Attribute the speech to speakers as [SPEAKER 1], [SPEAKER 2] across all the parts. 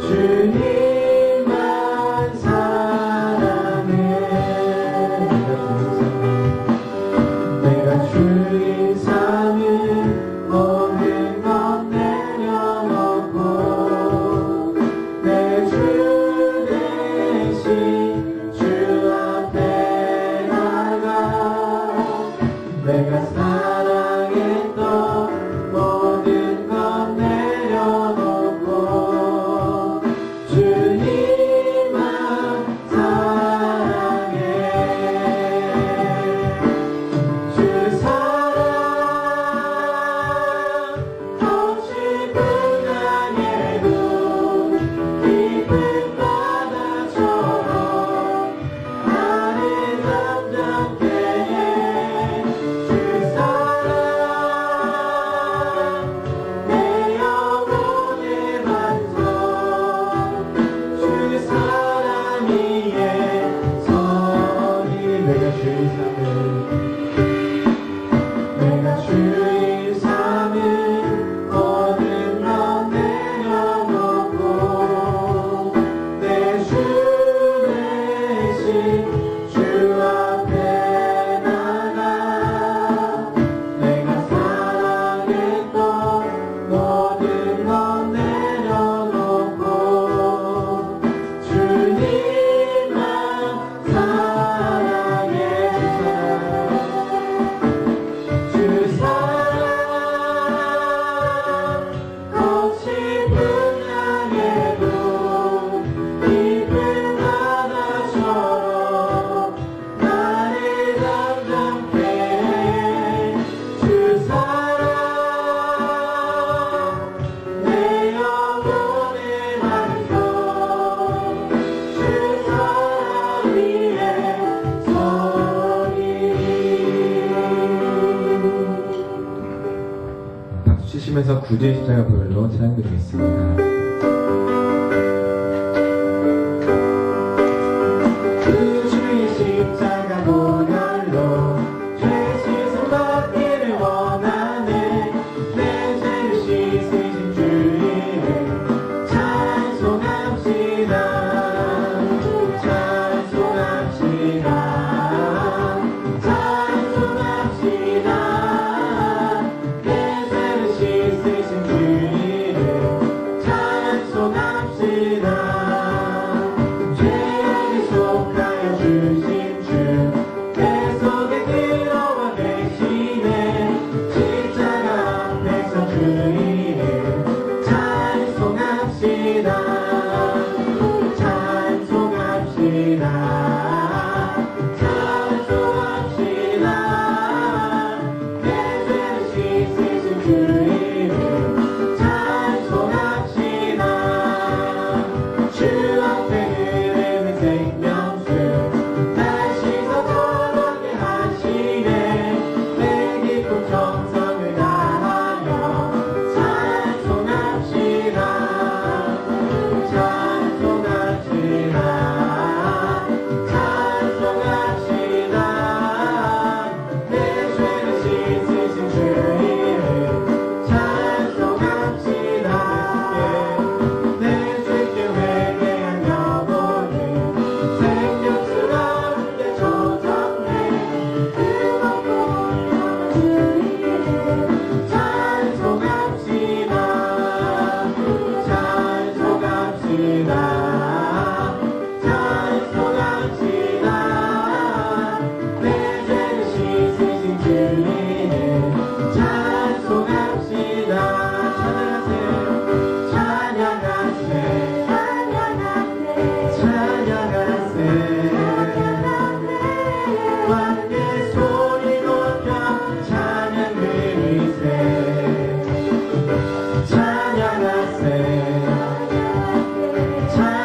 [SPEAKER 1] 주님만 사랑해. 내가 주인 삼은 모든 것 내려놓고 내 주 대신 주 앞에 나가. 내가 사랑했던 모든 것 내려놓고 주님만 사랑해. 주 사랑 없이 분양해도 깊은 바다처럼 나를 잠잠케 해. 주 사랑 내 영혼의 반석. 주 사랑 위에 서리. 내가 주인 삼은 모든 것 내려놓고 내 주 대신 주 앞에 나가. 내가 사랑했던 모든 것 내려놓고 주님만 사랑해. 주 사랑 없이 분양해도 깊은 바다처럼 나를 잠잠케 해. 주 사랑 내 영혼의 반석. 주 사랑 위에 서리.
[SPEAKER 2] 박수 치시면서 구주의 십자가 보혈로 찬양드리겠습니다.
[SPEAKER 1] 그 주의 십자가 보혈로 죄 씻음 받기를 원하네. 내 죄를 씻으신 주 이름 찬송합시다. 찬송합시다. 찬송합시다. 내 죄를 씻으신 주 이름 찬송합시다. 죄악에 속하여 주신 주 내 속에 들어와 계시네. 십자가 앞에서 주 이름 찬송합시다. 찬송합시다. 찬송합시다. 내 죄를 씻으신 주 이름 찬송합시다. 주 앞에 흐르는 생명수 날 씻어 정하게 하시네. 내 기쁨 정성을 다하여 찬송합시다. 찬송합시다. 찬송합시다. 내 죄를 씻으신 주 이름 찬송합시다. 내 죄께 회개한 영혼은 생명수 가운데 조정해. 뜨겁고 영원한 주 이름 찬송합시다. 찬송합시다. 찬송합시다. 내 죄를 씻으신 주 이름 찬송합시다. 찬양하세. 찬양하세. 찬양하세. 함께 소리 높여 찬양 드리세. 찬양하세. 찬양하세.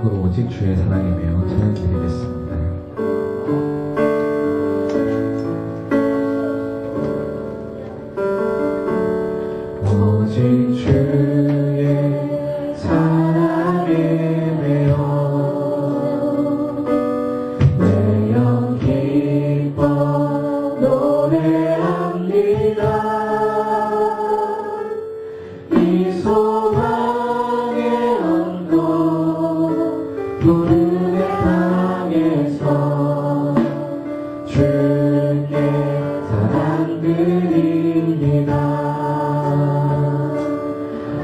[SPEAKER 2] 마지막으로 오직 주의 사랑이며 찬양 드리겠습니다. 오직 주의 사랑이며 내 영 기뻐 노래합니다. 이 소망의 언덕 푸르게 땅에서 주께 사랑 드립니다.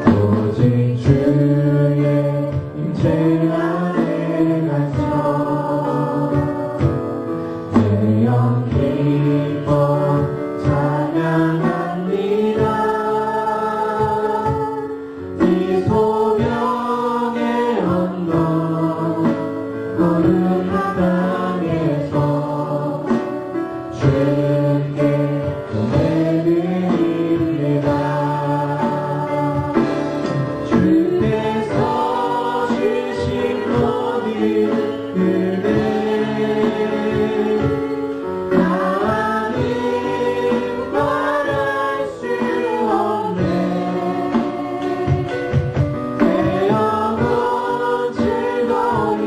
[SPEAKER 2] 오직 주의 임재 안에 갇혀 내 영 기뻐 찬양합니다. 이 소명의 언덕 거룩한 땅에서 주께 예배드립니다. 주께서 주신 모든 은혜 나는 말할 수 없네. 내 영혼 즐거이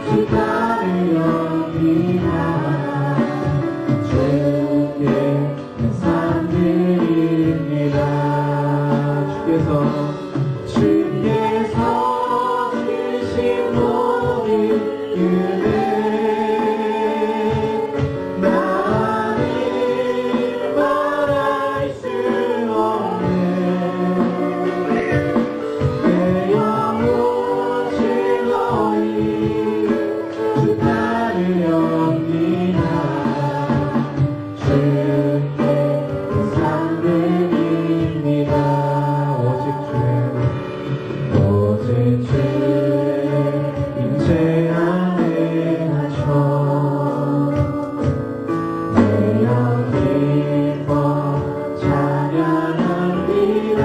[SPEAKER 2] 주 따르 여기나 주께 감사 드립니다. 주께서 주신 모든 은혜 나는 말할 수 없네. 내 영혼 즐거이 주 따르 여기나 주께 감사 드립니다. 오직 주의 임재 안에 갇혀 내 영 기뻐 찬양합니다.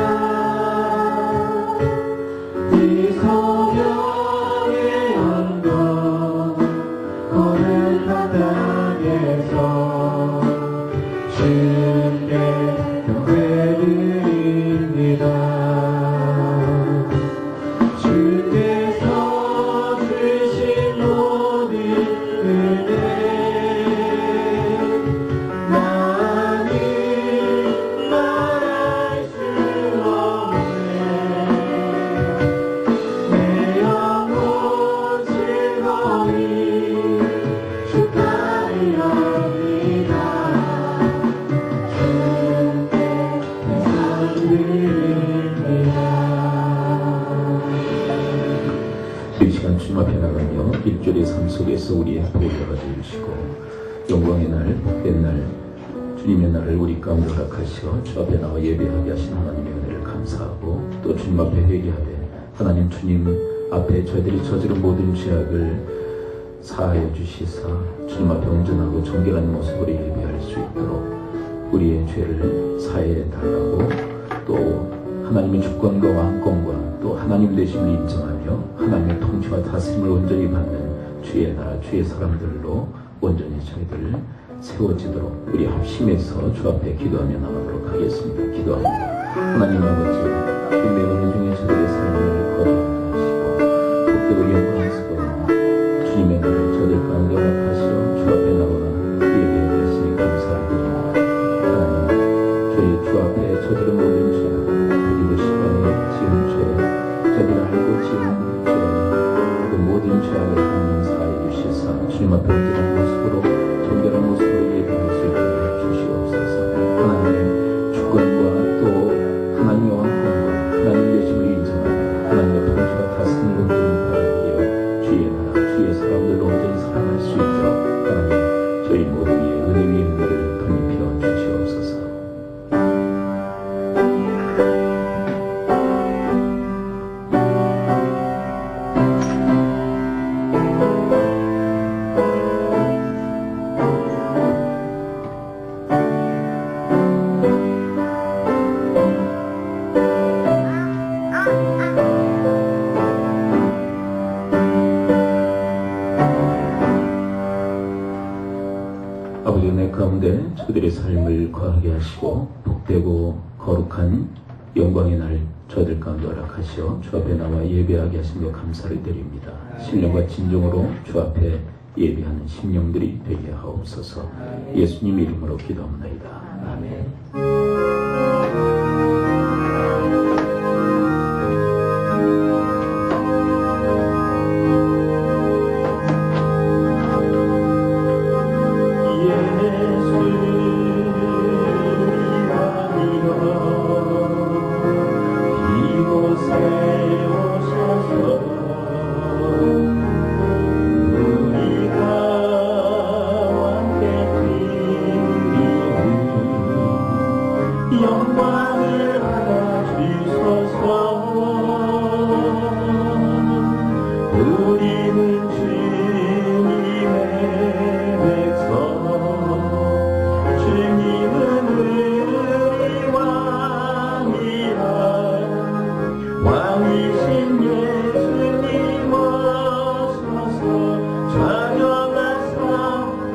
[SPEAKER 2] 이 소명의 언덕 거룩한 땅에서 주께 경배드립니다. 주께서 주신 모든 은혜 나는 말할 수 없네. 내 영혼 즐거이 주 따르 여기나 주께 감사드립니다. 이 시간 주님 앞에 나가며 일주일의 삶 속에서 우리의 보호자가 되어주시고 영광의 날, 복된 날, 주님의 날을 우리 가운데 허락하시어 주 앞에 나와 예배하게 하신 하나님의 은혜를 감사하고 또 주님 앞에 회개하되 하나님 주님 앞에 저희들이 저지른 모든 죄악을 사하여 주시사 주님 앞에 온전하고 정결한 모습으로 예배할 수 있도록 우리의 죄를 사해 달라고 또 하나님의 주권과 왕권과 또 하나님 되심을 인정하며 하나님의 통치와 다스림을 온전히 받는 주의 나라 주의 사람들로 온전히 저희들을 세워지도록 우리 합심해서 주 앞에 기도하며 나가도록 하겠습니다. 기도합니다. 하나님 아버지 주님의 은혜 중에 저들의 삶을 거듭하게 하시고 복되고 영광스러운 주님의 나라를 저들 가운데 허락하시어 주 앞에 나오는 예배하게 하시니 감사드립니다. 하나님 저희 주 앞에 저들의 모든 죄 그리고 시간에 지은 죄 저들을 알고 지은 죄 그 모든 죄악을 하나님 사하여 주시사 주님 앞에 온전한 모습으로 정결한 모습으로 예배할 수 있게 주시옵소서. 하나님의 주권과 또 하나님의 왕권과 하나님 되심을 인정하며 하나님의 통치와 다스림을 온전히 받아들여 주의 나라 주의 사람들을 온전히 사랑할 수 있도록 하나님 저희 모두 위에 은혜 위에 은혜를 덧입혀 주시옵소서. 은혜 가운데 저들의 삶을 거하게 하시고 복되고 거룩한 영광의 날 저들 가운데 허락하시어 주 앞에 나와 예배하게 하신 것 감사를 드립니다. 신령과 진정으로 주 앞에 예배하는 심령들이 되게 하옵소서. 예수님 이름으로 기도합나이다. 아멘.
[SPEAKER 1] 영광을 받아주소서. 우리는 주님의 백성, 주님은 우리 왕이라. 왕이신 예수님 오셔서 좌정하사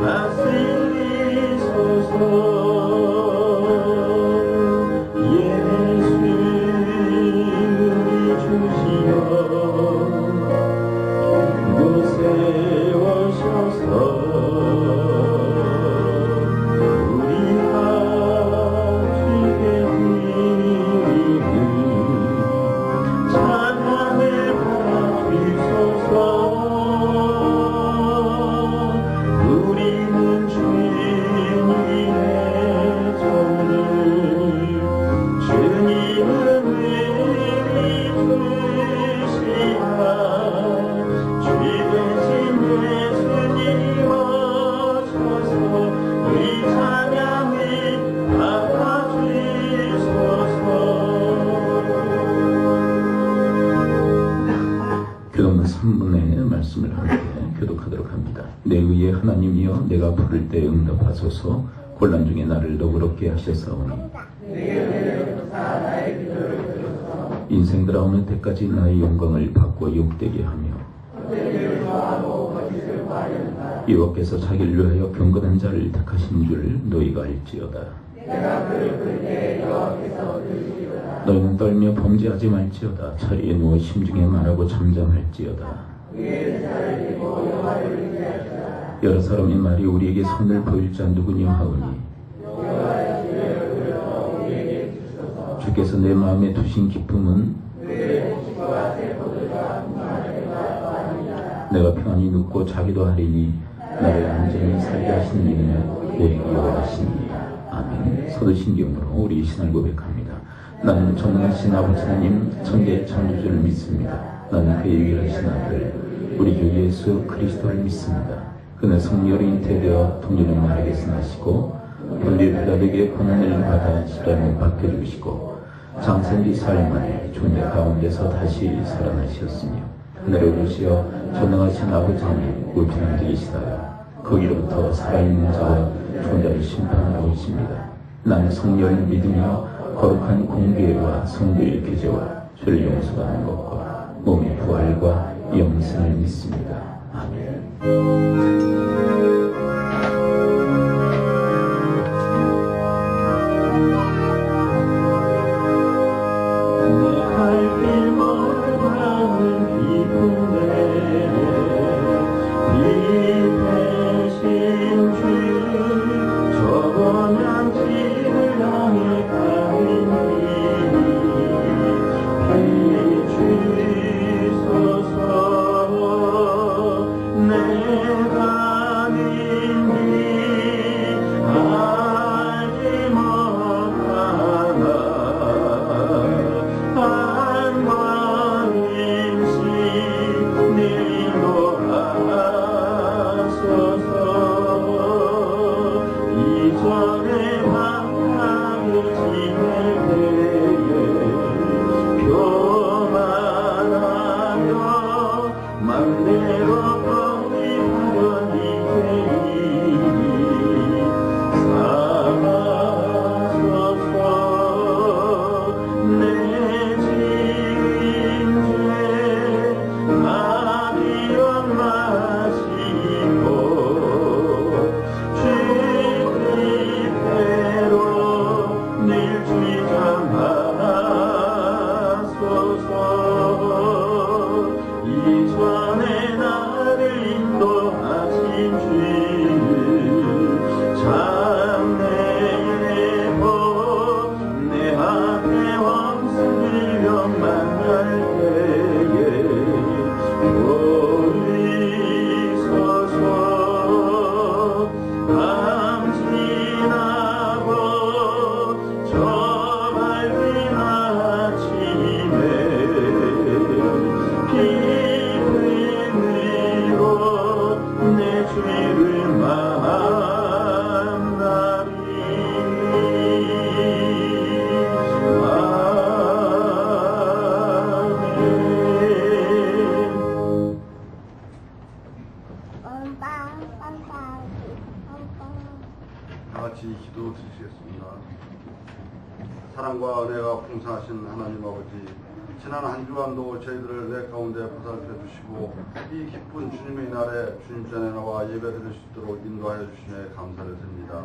[SPEAKER 1] 다스리소서.
[SPEAKER 2] 교독문 3분의 말씀을 함께 교독하도록 합니다. 내 의의 하나님이여 내가 부를 때 응답하소서. 곤란 중에 나를 너그럽게 하셨사오니 인생 돌아오는 때까지 나의 영광을 받고 욕되게 하며 여호와께서 자기를 위하여 경건한 자를 택하신 줄 너희가 알지어다. 너희는 떨며 범죄하지 말지어다. 자리에 누워 심중에 말하고 잠잠할지어다. 여러 사람의 말이 우리에게 선을 보일 자 누구냐 하오니 주께서 내 마음에 두신 기쁨은 내가 평안히 눕고 자기도 하리니 나를 안전히 살게 하시는 이는 내 여호와시니이다. 아멘. 서두신경으로 우리 신앙 고백합니다. 나는 전능하신 아버지 하나님 천지의 창조주를 믿습니다. 나는 그의 유일하신 아들 우리 주 예수 그리스도를 믿습니다. 그는 성령으로 잉태되어 통일을 말에게서 나시고 본디 빌라도에게 고난을 받아 십자가에 박혀 죽으시고 장생 뒤 사흘 만에 존재 가운데서 다시 살아나셨으며 하늘에 오르시어 전능하신 아버지 하나님 우편한 되시다가 거기로부터 살아있는 자와 죽은 자를 심판하러 오십니다. 나는 성령을 믿으며 거룩한 공교회와 성도의 교제와 죄를 용서받는 것과 몸의 부활과 영생을 믿습니다. 아멘.
[SPEAKER 3] 같이 기도 드리시겠습니다. 사랑과 은혜가 풍성하신 하나님 아버지, 지난 한 주간도 저희들을 내 가운데 보살펴 주시고 이 기쁜 주님의 날에 주님 전에 나와 예배 드릴 수 있도록 인도하여 주시며 감사를 드립니다.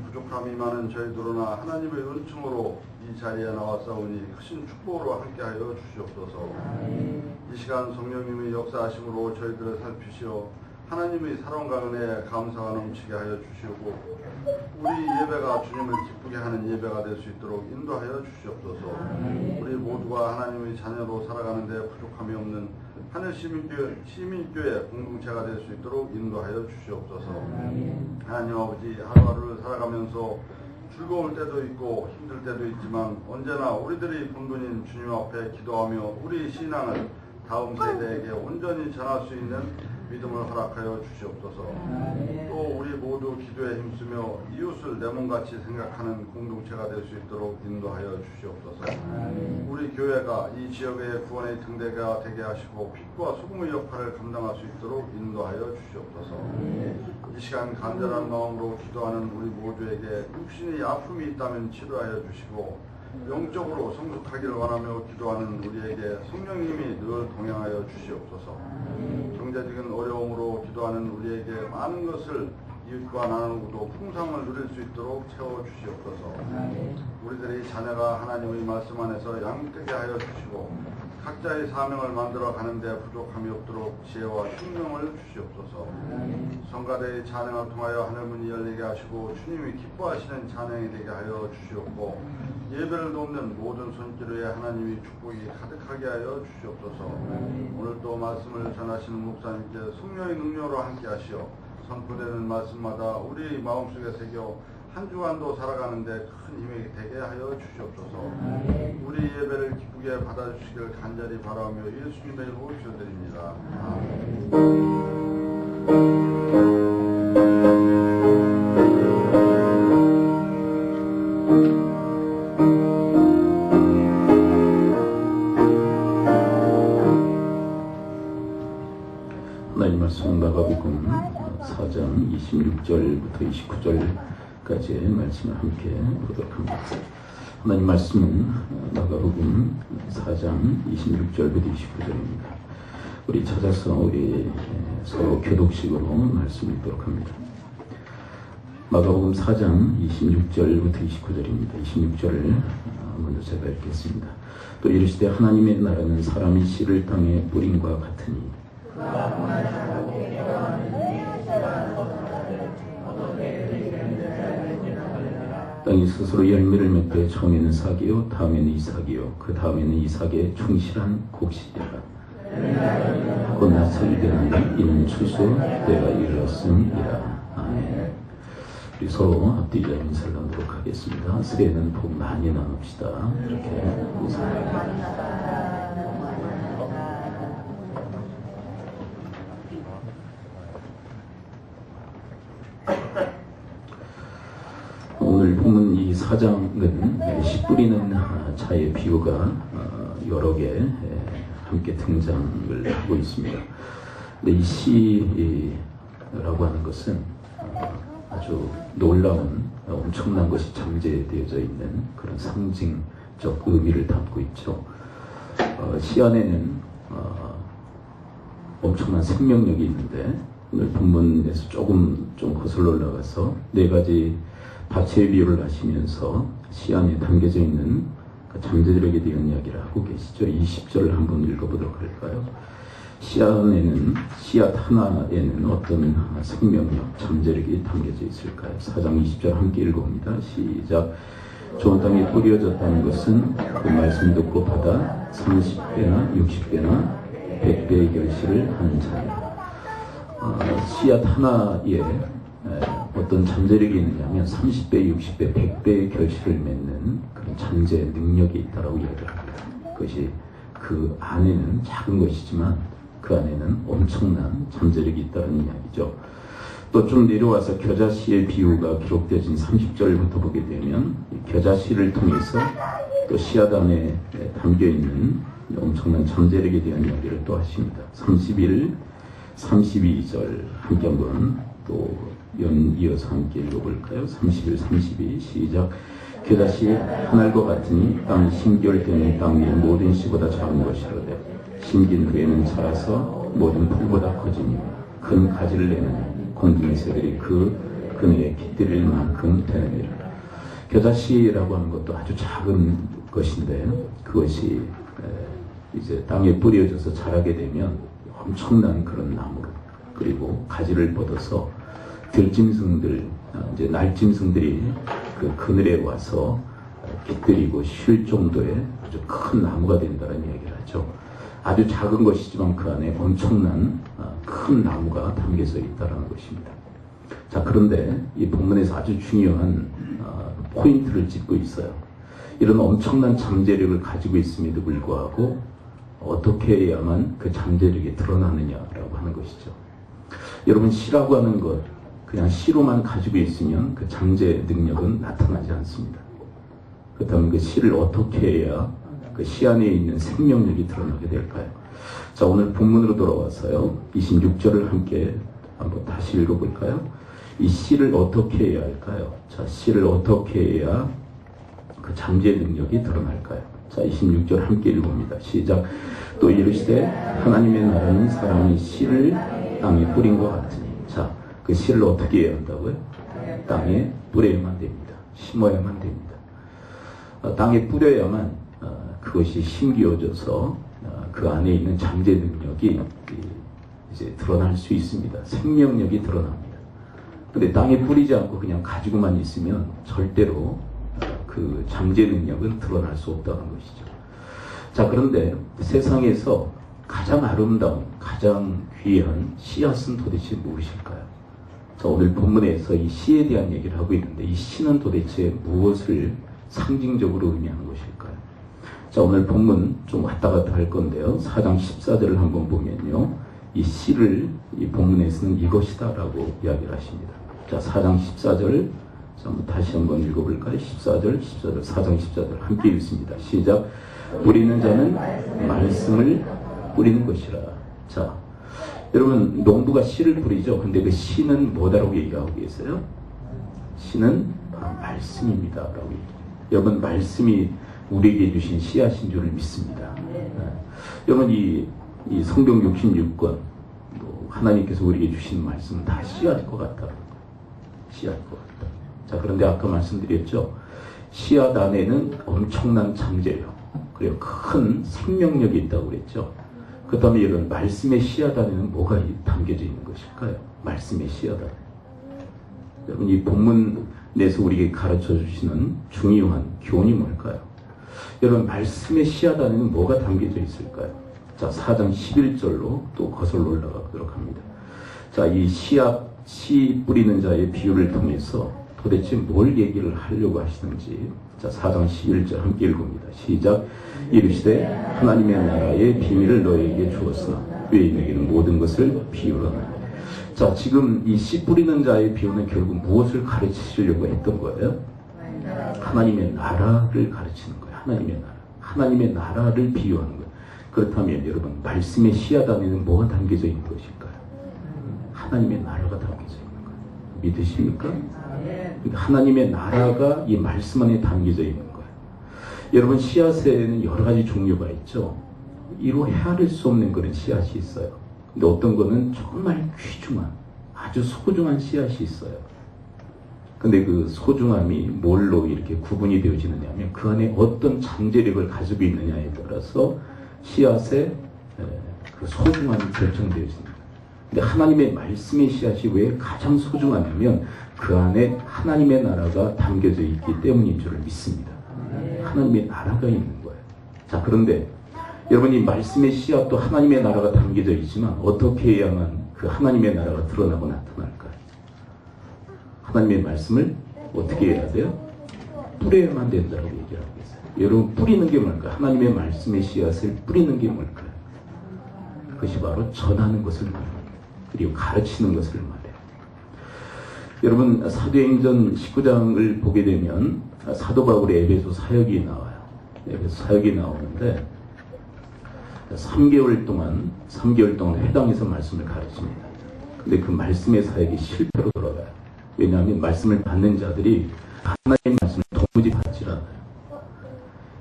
[SPEAKER 3] 부족함이 많은 저희들로나 하나님의 은총으로 이 자리에 나왔사오니 크신 축복으로 함께하여 주시옵소서. 이 시간 성령님의 역사하심으로 저희들을 살피시어 하나님의 사랑과 은혜에 감사가 넘치게 하여 주시고 우리 예배가 주님을 기쁘게 하는 예배가 될 수 있도록 인도하여 주시옵소서. 우리 모두가 하나님의 자녀로 살아가는 데 부족함이 없는 하늘 시민교회 공동체가 될 수 있도록 인도하여 주시옵소서. 하나님 아버지, 하루하루를 살아가면서 즐거울 때도 있고 힘들 때도 있지만 언제나 우리들이 본분인 주님 앞에 기도하며 우리 신앙을 다음 세대에게 온전히 전할 수 있는 믿음을 허락하여 주시옵소서. 또 우리 모두 기도에 힘쓰며 이웃을 내 몸같이 생각하는 공동체가 될 수 있도록 인도하여 주시옵소서. 우리 교회가 이 지역의 구원의 등대가 되게 하시고 빛과 소금의 역할을 감당할 수 있도록 인도하여 주시옵소서. 이 시간 간절한 마음으로 기도하는 우리 모두에게 육신의 아픔이 있다면 치료하여 주시고 영적으로 성숙하기를 원하며 기도하는 우리에게 성령님이 늘 동행하여 주시옵소서. 경제적인 어려움으로 기도하는 우리에게 많은 것을 이웃과 나누고도 풍성을 누릴 수 있도록 채워주시옵소서. 우리들의 자녀가 하나님의 말씀 안에서 양되게 하여 주시고 각자의 사명을 만들어 가는데 부족함이 없도록 지혜와 총명을 주시옵소서. 성가대의 찬양을 통하여 하늘문이 열리게 하시고 주님이 기뻐하시는 찬양이 되게 하여 주시옵고 예배를 돕는 모든 손길 위에 하나님이 축복이 가득하게 하여 주시옵소서. 오늘도 말씀을 전하시는 목사님께 성령의 능력으로 함께 하시어 선포되는 말씀마다 우리 마음속에 새겨 한 주간도 살아가는데 큰 힘이 되게 하여 주시옵소서. 우리 예배를 기쁘게 받아주시길 간절히 바라며 예수님의 이름으로 기도드립니다.
[SPEAKER 2] 하나님 말씀 마가복음 4장 26절부터 29절까지의 말씀을 함께 보도록 합니다. 하나님 말씀은 마가복음 4장 26절부터 29절입니다. 우리 찾아서 우리 서로 교독식으로 말씀 읽도록 합니다. 마가복음 4장 26절부터 29절입니다. 26절을 먼저 제가 읽겠습니다. 또 이르시되 하나님의 나라는 사람이 씨를 땅에 뿌림과 같으니 땅이 스스로 열매를 맺되 처음에는 삭이요 다음에는 이삭이요 그 다음에는 이삭의 충실한 곡식이라. 곧 나찰 되는 이는 추수 때가 이르렀음이라. 아멘. 우리 서로 앞뒤 자리 인사를 나누도록 하겠습니다. 새해는 복 많이 나눕시다. 이렇게 인사합니다. 오늘 보면 이 사장은 씨 뿌리는 자의 비유가 여러 개 함께 등장을 하고 있습니다. 근데 이 씨라고 하는 것은 아주 놀라운 엄청난 것이 잠재되어져 있는 그런 상징적 의미를 담고 있죠. 씨 안에는 엄청난 생명력이 있는데 오늘 본문에서 좀 거슬러 올라가서 네 가지 밭의 비유를 하시면서 씨 안에 담겨져 있는 잠재력에 대한 이야기를 하고 계시죠. 20절을 한번 읽어보도록 할까요? 씨앗 하나에는 어떤 생명력, 잠재력이 담겨져 있을까요? 4장 20절 함께 읽어봅니다. 시작. 좋은 땅에 뿌려졌다는 것은 그 말씀 듣고 받아 30배나 60배나 100배의 결실을 하는 자예요. 씨앗 하나에 어떤 잠재력이 있느냐면 30배, 60배, 100배의 결실을 맺는 그런 잠재 능력이 있다고 이야기를 합니다. 그것이 그 안에는 작은 것이지만 그 안에는 엄청난 잠재력이 있다는 이야기죠. 또 좀 내려와서 겨자씨의 비유가 기록되어진 30절부터 보게 되면 겨자씨를 통해서 또 씨앗 안에 담겨있는 엄청난 잠재력에 대한 이야기를 또 하십니다. 31, 32절 함께 한번 또 이어서 함께 읽어볼까요? 31, 32 시작. 겨자씨 하늘과 같으니 땅 심겨울되는 땅 위의 모든 씨보다 작은 것이로되 심긴 후에는 자라서 모든 풀보다 커지니 큰 가지를 내는 공중의 새들이 그 그늘에 깃들일 만큼 되느니라. 겨자씨라고 하는 것도 아주 작은 것인데 그것이 이제 땅에 뿌려져서 자라게 되면 엄청난 그런 나무로 그리고 가지를 뻗어서 들짐승들, 이제 날짐승들이 그 그늘에 와서 깃들이고 쉴 정도의 아주 큰 나무가 된다는 이야기를 하죠. 아주 작은 것이지만 그 안에 엄청난 큰 나무가 담겨져 있다는 것입니다. 자, 그런데 이 본문에서 아주 중요한 포인트를 짚고 있어요. 이런 엄청난 잠재력을 가지고 있음에도 불구하고 어떻게 해야만 그 잠재력이 드러나느냐라고 하는 것이죠. 여러분, 시라고 하는 것 그냥 시로만 가지고 있으면 그 잠재 능력은 나타나지 않습니다. 그렇다면 그 시를 어떻게 해야 그 시 안에 있는 생명력이 드러나게 될까요? 자, 오늘 본문으로 돌아와서요. 26절을 함께 한번 다시 읽어볼까요? 이 시를 어떻게 해야 할까요? 자, 시를 어떻게 해야 그 잠재 능력이 드러날까요? 자, 26절 함께 읽어봅니다. 시작. 또 이르시되 하나님의 나라는 사람이 씨를 땅에 뿌린 것 같으니. 자, 그 씨를 어떻게 해야 한다고요? 땅에 뿌려야만 됩니다. 심어야만 됩니다. 땅에 뿌려야만 그것이 심기어져서 그 안에 있는 잠재 능력이 이제 드러날 수 있습니다. 생명력이 드러납니다. 근데 땅에 뿌리지 않고 그냥 가지고만 있으면 절대로 그 잠재 능력은 드러날 수 없다는 것이죠. 자, 그런데 세상에서 가장 아름다운, 가장 귀한 씨앗은 도대체 무엇일까요? 자, 오늘 본문에서 이 씨에 대한 얘기를 하고 있는데 이 씨는 도대체 무엇을 상징적으로 의미하는 것일까요? 자, 오늘 본문 좀 왔다 갔다 할 건데요. 4장 14절을 한번 보면요. 이 씨를 이 본문에서는 이것이다 라고 이야기를 하십니다. 자, 4장 14절 다시 한번 읽어볼까요? 14절, 4장 14절 함께 읽습니다. 시작. 뿌리는 자는 말씀을 뿌리는 것이라. 자, 여러분, 농부가 씨를 뿌리죠. 근데 그 씨는 뭐다라고 얘기하고 계세요? 씨는 바로 말씀입니다 라고 얘기해요. 여러분, 말씀이 우리에게 주신 씨앗인 줄을 믿습니다. 여러분, 이 성경 66권 하나님께서 우리에게 주신 말씀은 다 씨앗일 것 같다. 씨앗일 것 같다. 자, 그런데 아까 말씀드렸죠. 씨앗 안에는 엄청난 잠재력, 그리고 큰 생명력이 있다고 그랬죠. 그 다음에 이런 말씀의 씨앗 안에는 뭐가 담겨져 있는 것일까요? 말씀의 씨앗 안에. 여러분, 이 본문에서 우리에게 가르쳐 주시는 중요한 교훈이 뭘까요? 여러분, 말씀의 씨앗 안에는 뭐가 담겨져 있을까요? 자, 4장 11절로 또 거슬러 올라가 보도록 합니다. 자, 이 씨 뿌리는 자의 비유를 통해서 도대체 뭘 얘기를 하려고 하시는지. 자, 4장 11절 함께 읽습니다. 시작. 이르시되 하나님의 나라의 비밀을 너에게 주었으나 외인에게는 모든 것을 비유로 하라. 자, 지금 이 씨 뿌리는 자의 비유는 결국 무엇을 가르치시려고 했던 거예요? 하나님의 나라를 가르치는 거예요. 하나님의 나라를 비유하는 거예요. 그렇다면 여러분, 말씀의 씨앗 안에는 뭐가 담겨져 있는 것일까요? 하나님의 나라가 담겨져 있는 거예요. 믿으십니까? 그러니까 하나님의 나라가 이 말씀 안에 담겨져 있는 거예요. 여러분, 씨앗에는 여러 가지 종류가 있죠. 이로 헤아릴 수 없는 그런 씨앗이 있어요. 근데 어떤 거는 정말 귀중한, 아주 소중한 씨앗이 있어요. 근데 그 소중함이 뭘로 이렇게 구분이 되어지느냐 하면 그 안에 어떤 잠재력을 가지고 있느냐에 따라서 씨앗의 그 소중함이 결정되어집니다. 근데 하나님의 말씀의 씨앗이 왜 가장 소중하냐면 그 안에 하나님의 나라가 담겨져 있기 때문인 줄을 믿습니다. 하나님의 나라가 있는 거예요. 자, 그런데 여러분, 이 말씀의 씨앗도 하나님의 나라가 담겨져 있지만 어떻게 해야만 그 하나님의 나라가 드러나고 나타날까요? 하나님의 말씀을 어떻게 해야 돼요? 뿌려야만 된다고 얘기를 하고 있어요. 여러분, 뿌리는 게 뭘까요? 하나님의 말씀의 씨앗을 뿌리는 게 뭘까요? 그것이 바로 전하는 것을 말합니다. 그리고 가르치는 것을 말해요. 여러분, 사도행전 19장을 보게 되면 사도 바울의 에베소 사역이 나와요. 에베소 사역이 나오는데 3개월 동안 회당에서 말씀을 가르칩니다. 근데 그 말씀의 사역이 실패로 돌아가요. 왜냐하면 말씀을 받는 자들이 하나님의 말씀을 도무지 받질 않아요.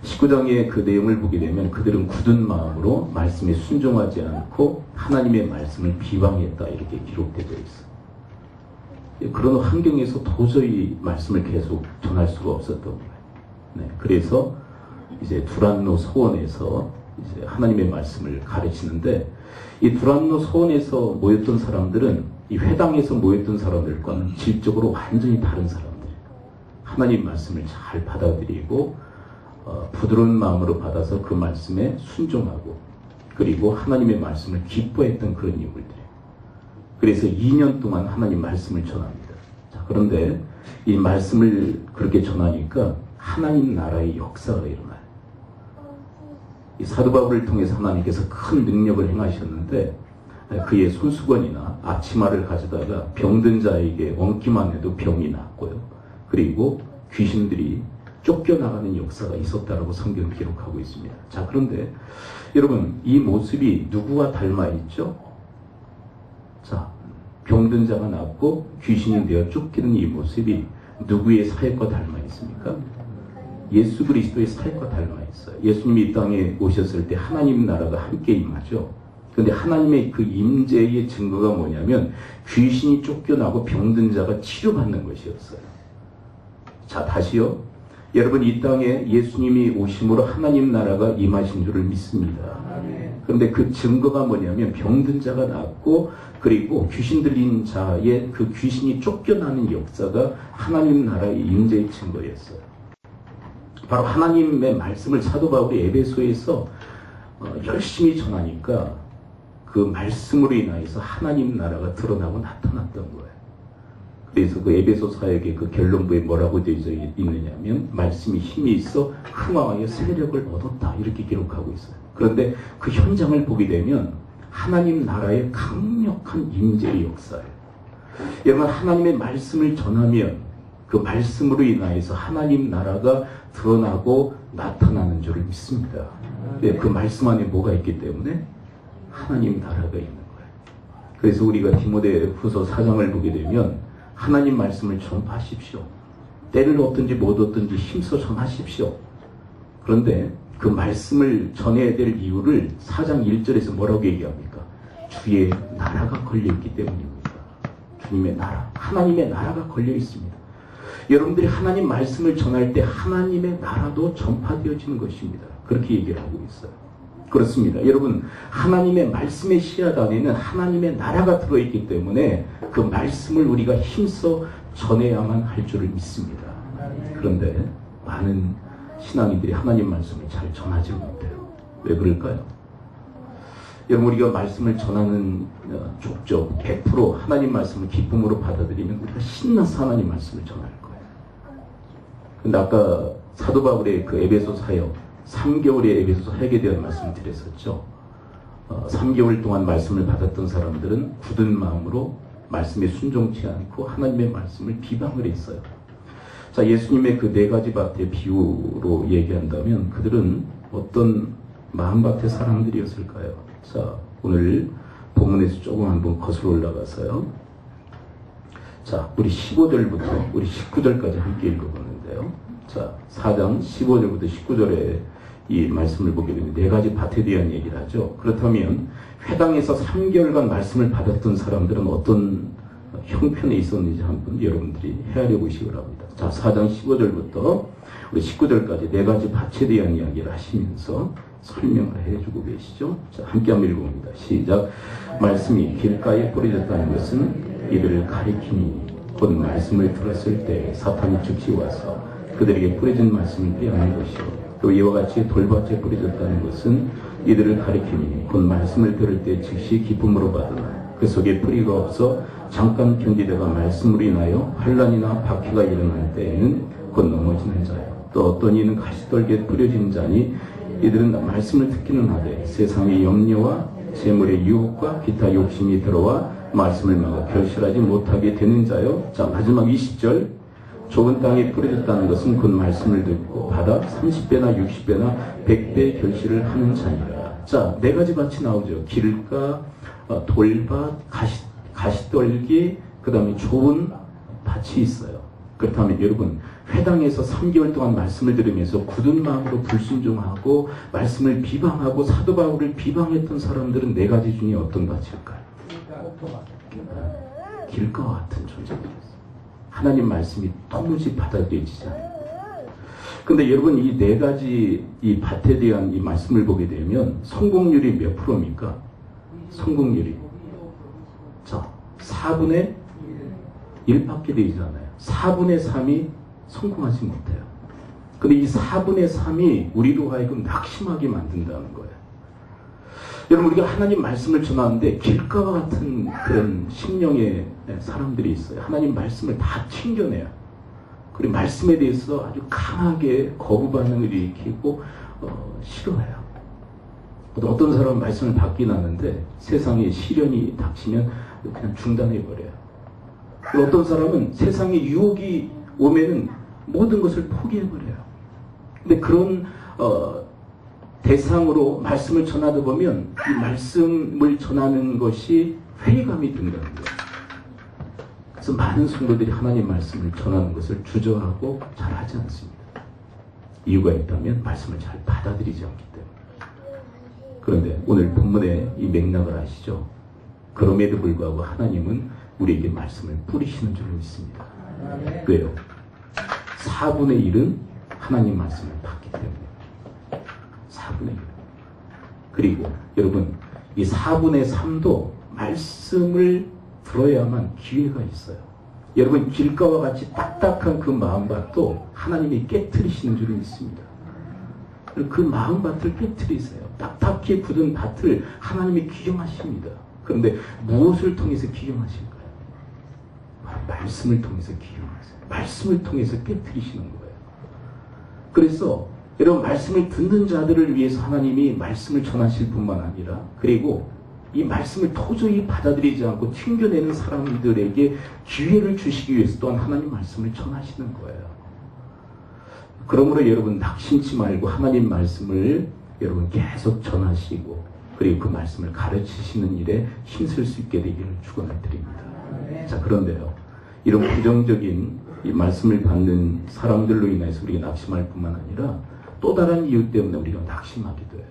[SPEAKER 2] 19장의 그 내용을 보게 되면 그들은 굳은 마음으로 말씀에 순종하지 않고 하나님의 말씀을 비방했다 이렇게 기록되어 있어요. 그런 환경에서 도저히 말씀을 계속 전할 수가 없었던 거예요. 네, 그래서 이제 두란노 소원에서 이제 하나님의 말씀을 가르치는데, 이 두란노 소원에서 모였던 사람들은 이 회당에서 모였던 사람들과는 질적으로 완전히 다른 사람들이에요. 하나님 말씀을 잘 받아들이고 부드러운 마음으로 받아서 그 말씀에 순종하고, 그리고 하나님의 말씀을 기뻐했던 그런 인물들이에요. 그래서 2년 동안 하나님 말씀을 전합니다. 자, 그런데 이 말씀을 그렇게 전하니까 하나님 나라의 역사가 일어나요. 이 사도 바울을 통해서 하나님께서 큰 능력을 행하셨는데, 그의 손수건이나 앞치마를 가져다가 병든 자에게 얹기만 해도 병이 낫고요. 그리고 귀신들이 쫓겨나가는 역사가 있었다라고 성경을 기록하고 있습니다. 자, 그런데 여러분, 이 모습이 누구와 닮아 있죠? 자, 병든 자가 낫고 귀신이 되어 쫓기는 이 모습이 누구의 사역과 닮아 있습니까? 예수 그리스도의 사역과 닮아 있어요. 예수님이 이 땅에 오셨을 때 하나님 나라가 함께 임하죠. 그런데 하나님의 그 임재의 증거가 뭐냐면 귀신이 쫓겨나고 병든 자가 치료받는 것이었어요. 자, 다시요. 여러분, 이 땅에 예수님이 오심으로 하나님 나라가 임하신 줄을 믿습니다. 그런데 그 증거가 뭐냐면 병든 자가 낫고, 그리고 귀신 들린 자의 그 귀신이 쫓겨나는 역사가 하나님 나라의 임재의 증거였어요. 바로 하나님의 말씀을 사도 바울이 에베소에서 열심히 전하니까 그 말씀으로 인하여서 하나님 나라가 드러나고 나타났던 거예요. 그래서 그 에베소 사역의 그 결론부에 뭐라고 되어 있느냐면 말씀이 힘이 있어 흥왕하여 세력을 얻었다 이렇게 기록하고 있어요. 그런데 그 현장을 보게 되면 하나님 나라의 강력한 임재의 역사예요. 여러분, 하나님의 말씀을 전하면 그 말씀으로 인하여서 하나님 나라가 드러나고 나타나는 줄을 믿습니다. 그 말씀 안에 뭐가 있기 때문에 하나님 나라가 있는 거예요. 그래서 우리가 디모데후서 4장을 보게 되면 하나님 말씀을 전파하십시오. 때를 얻든지 못 얻든지 힘써 전하십시오. 그런데 그 말씀을 전해야 될 이유를 4장 1절에서 뭐라고 얘기합니까? 주의 나라가 걸려있기 때문입니다. 주님의 나라, 하나님의 나라가 걸려 있습니다. 여러분들이 하나님 말씀을 전할 때 하나님의 나라도 전파되어지는 것입니다. 그렇게 얘기를 하고 있어요. 그렇습니다. 여러분, 하나님의 말씀의 씨앗 안에는 하나님의 나라가 들어있기 때문에 그 말씀을 우리가 힘써 전해야만 할 줄을 믿습니다. 그런데 많은 신앙인들이 하나님 말씀을 잘 전하지 못해요. 왜 그럴까요? 여러분, 우리가 말씀을 전하는 족족 100% 하나님 말씀을 기쁨으로 받아들이면 우리가 신나서 하나님 말씀을 전할 거예요. 근데 아까 사도 바울의 그 에베소 사역, 3개월의 에베소 사역에 대한 말씀을 드렸었죠. 3개월 동안 말씀을 받았던 사람들은 굳은 마음으로 말씀에 순종치 않고 하나님의 말씀을 비방을 했어요. 자, 예수님의 그 4가지 밭의 비유로 얘기한다면 그들은 어떤 마음밭의 사람들이었을까요? 자, 오늘 본문에서 조금 한번 거슬러 올라가서요. 자, 우리 15절부터 우리 19절까지 함께 읽어보는데요. 자, 4장 15절부터 19절에 이 말씀을 보게 되면 4가지 밭에 대한 얘기를 하죠. 그렇다면 회당에서 3개월간 말씀을 받았던 사람들은 어떤 형편에 있었는지 한번 여러분들이 헤아려 보시기 바랍니다. 자, 4장 15절부터 우리 19절까지 4가지 밭에 대한 이야기를 하시면서 설명을 해주고 계시죠. 자, 함께 한번 읽어봅니다. 시작. 말씀이 길가에 뿌려졌다는 것은 이들을 가리키니 곧 말씀을 들었을 때 사탄이 즉시 와서 그들에게 뿌려진 말씀을 빼앗는 것이요. 또 이와 같이 돌밭에 뿌려졌다는 것은 이들을 가리키니 곧 말씀을 들을 때 즉시 기쁨으로 받으나 그 속에 뿌리가 없어 잠깐 견디다가 말씀으로 인하여 환난이나 박해가 일어날 때에는 곧 넘어지는 자요. 또 어떤 이는 가시떨기에 뿌려진 자니 이들은 말씀을 듣기는 하되 세상의 염려와 재물의 유혹과 기타 욕심이 들어와 말씀을 막아 결실하지 못하게 되는 자요. 자, 마지막 20절. 좁은 땅에 뿌려졌다는 것은 곧 말씀을 듣고 받아 30배나 60배나 100배 결실을 하는 자니라. 자, 4가지 밭이 나오죠. 길가, 돌밭, 가시떨기, 그 다음에 좋은 밭이 있어요. 그렇다면 여러분, 회당에서 3개월 동안 말씀을 들으면서 굳은 마음으로 불순종하고 말씀을 비방하고 사도 바울을 비방했던 사람들은 4가지 중에 어떤 밭일까요? 길가와 같은 존재들이었어요. 하나님 말씀이 도무지 받아들여지지 않아요. 근데 여러분, 이 4가지 이 밭에 대한 이 말씀을 보게 되면 성공률이 몇 프로입니까? 성공률이. 자, 4분의 1밖에 되지 않아요. 4분의 3이 성공하지 못해요. 근데 이 4분의 3이 우리로 하여금 낙심하게 만든다는 거예요. 여러분, 우리가 하나님 말씀을 전하는데 길가와 같은 그런 심령의 사람들이 있어요. 하나님 말씀을 다 튕겨내요. 그리고 말씀에 대해서 아주 강하게 거부 반응을 일으키고 싫어해요. 어떤 사람은 말씀을 받긴 하는데 세상에 시련이 닥치면 그냥 중단해버려요. 어떤 사람은 세상에 유혹이 오면은 모든 것을 포기해버려요. 근데 그런 대상으로 말씀을 전하다 보면 이 말씀을 전하는 것이 회의감이 든다는 거예요. 그래서 많은 성도들이 하나님 말씀을 전하는 것을 주저하고 잘 하지 않습니다. 이유가 있다면 말씀을 잘 받아들이지 않기 때문에. 그런데 오늘 본문의 이 맥락을 아시죠? 그럼에도 불구하고 하나님은 우리에게 말씀을 뿌리시는 줄 믿습니다. 왜요? 4분의 1은 하나님 말씀을 받기 때문에. 4분의 1. 그리고 여러분, 이 4분의 3도 말씀을 들어야만 기회가 있어요. 여러분, 길가와 같이 딱딱한 그 마음밭도 하나님이 깨트리시는 줄 믿습니다. 그 마음밭을 깨트리세요. 딱딱히 굳은 밭을 하나님이 기경하십니다. 그런데 무엇을 통해서 기경하실까요? 바로 말씀을 통해서 기경하세요. 말씀을 통해서 깨트리시는 거예요. 그래서 여러분, 말씀을 듣는 자들을 위해서 하나님이 말씀을 전하실 뿐만 아니라, 그리고 이 말씀을 도저히 받아들이지 않고 튕겨내는 사람들에게 기회를 주시기 위해서 또한 하나님 말씀을 전하시는 거예요. 그러므로 여러분, 낙심치 말고 하나님 말씀을 여러분 계속 전하시고, 그리고 그 말씀을 가르치시는 일에 힘쓸 수 있게 되기를 축원을 드립니다. 자, 그런데요, 이런 부정적인 이 말씀을 받는 사람들로 인해서 우리가 낙심할 뿐만 아니라 또 다른 이유 때문에 우리가 낙심하기도 해요.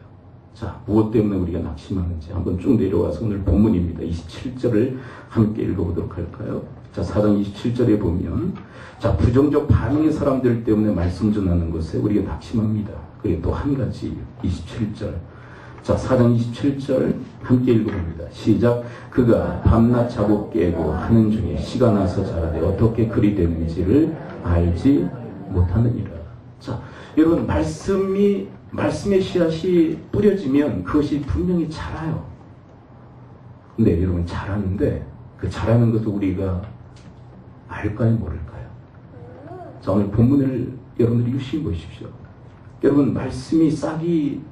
[SPEAKER 2] 자, 무엇 때문에 우리가 낙심하는지 한번 쭉 내려와서 오늘 본문입니다. 27절을 함께 읽어보도록 할까요? 자, 4장 27절에 보면, 자, 부정적 반응의 사람들 때문에 말씀 전하는 것에 우리가 낙심합니다. 그리고 또 한 가지 27절. 자, 4장 27절 함께 읽어봅니다. 시작. 그가 밤낮 자고 깨고 하는 중에 시가 나서 자라되 어떻게 그리 되는지를 알지 못하느니라. 자, 여러분, 말씀의 씨앗이 뿌려지면 그것이 분명히 자라요. 근데 여러분, 자라는데 그 자라는 것도 우리가 알까요, 모를까요? 자, 오늘 본문을 여러분들이 유심히 보십시오. 여러분, 말씀이 싹이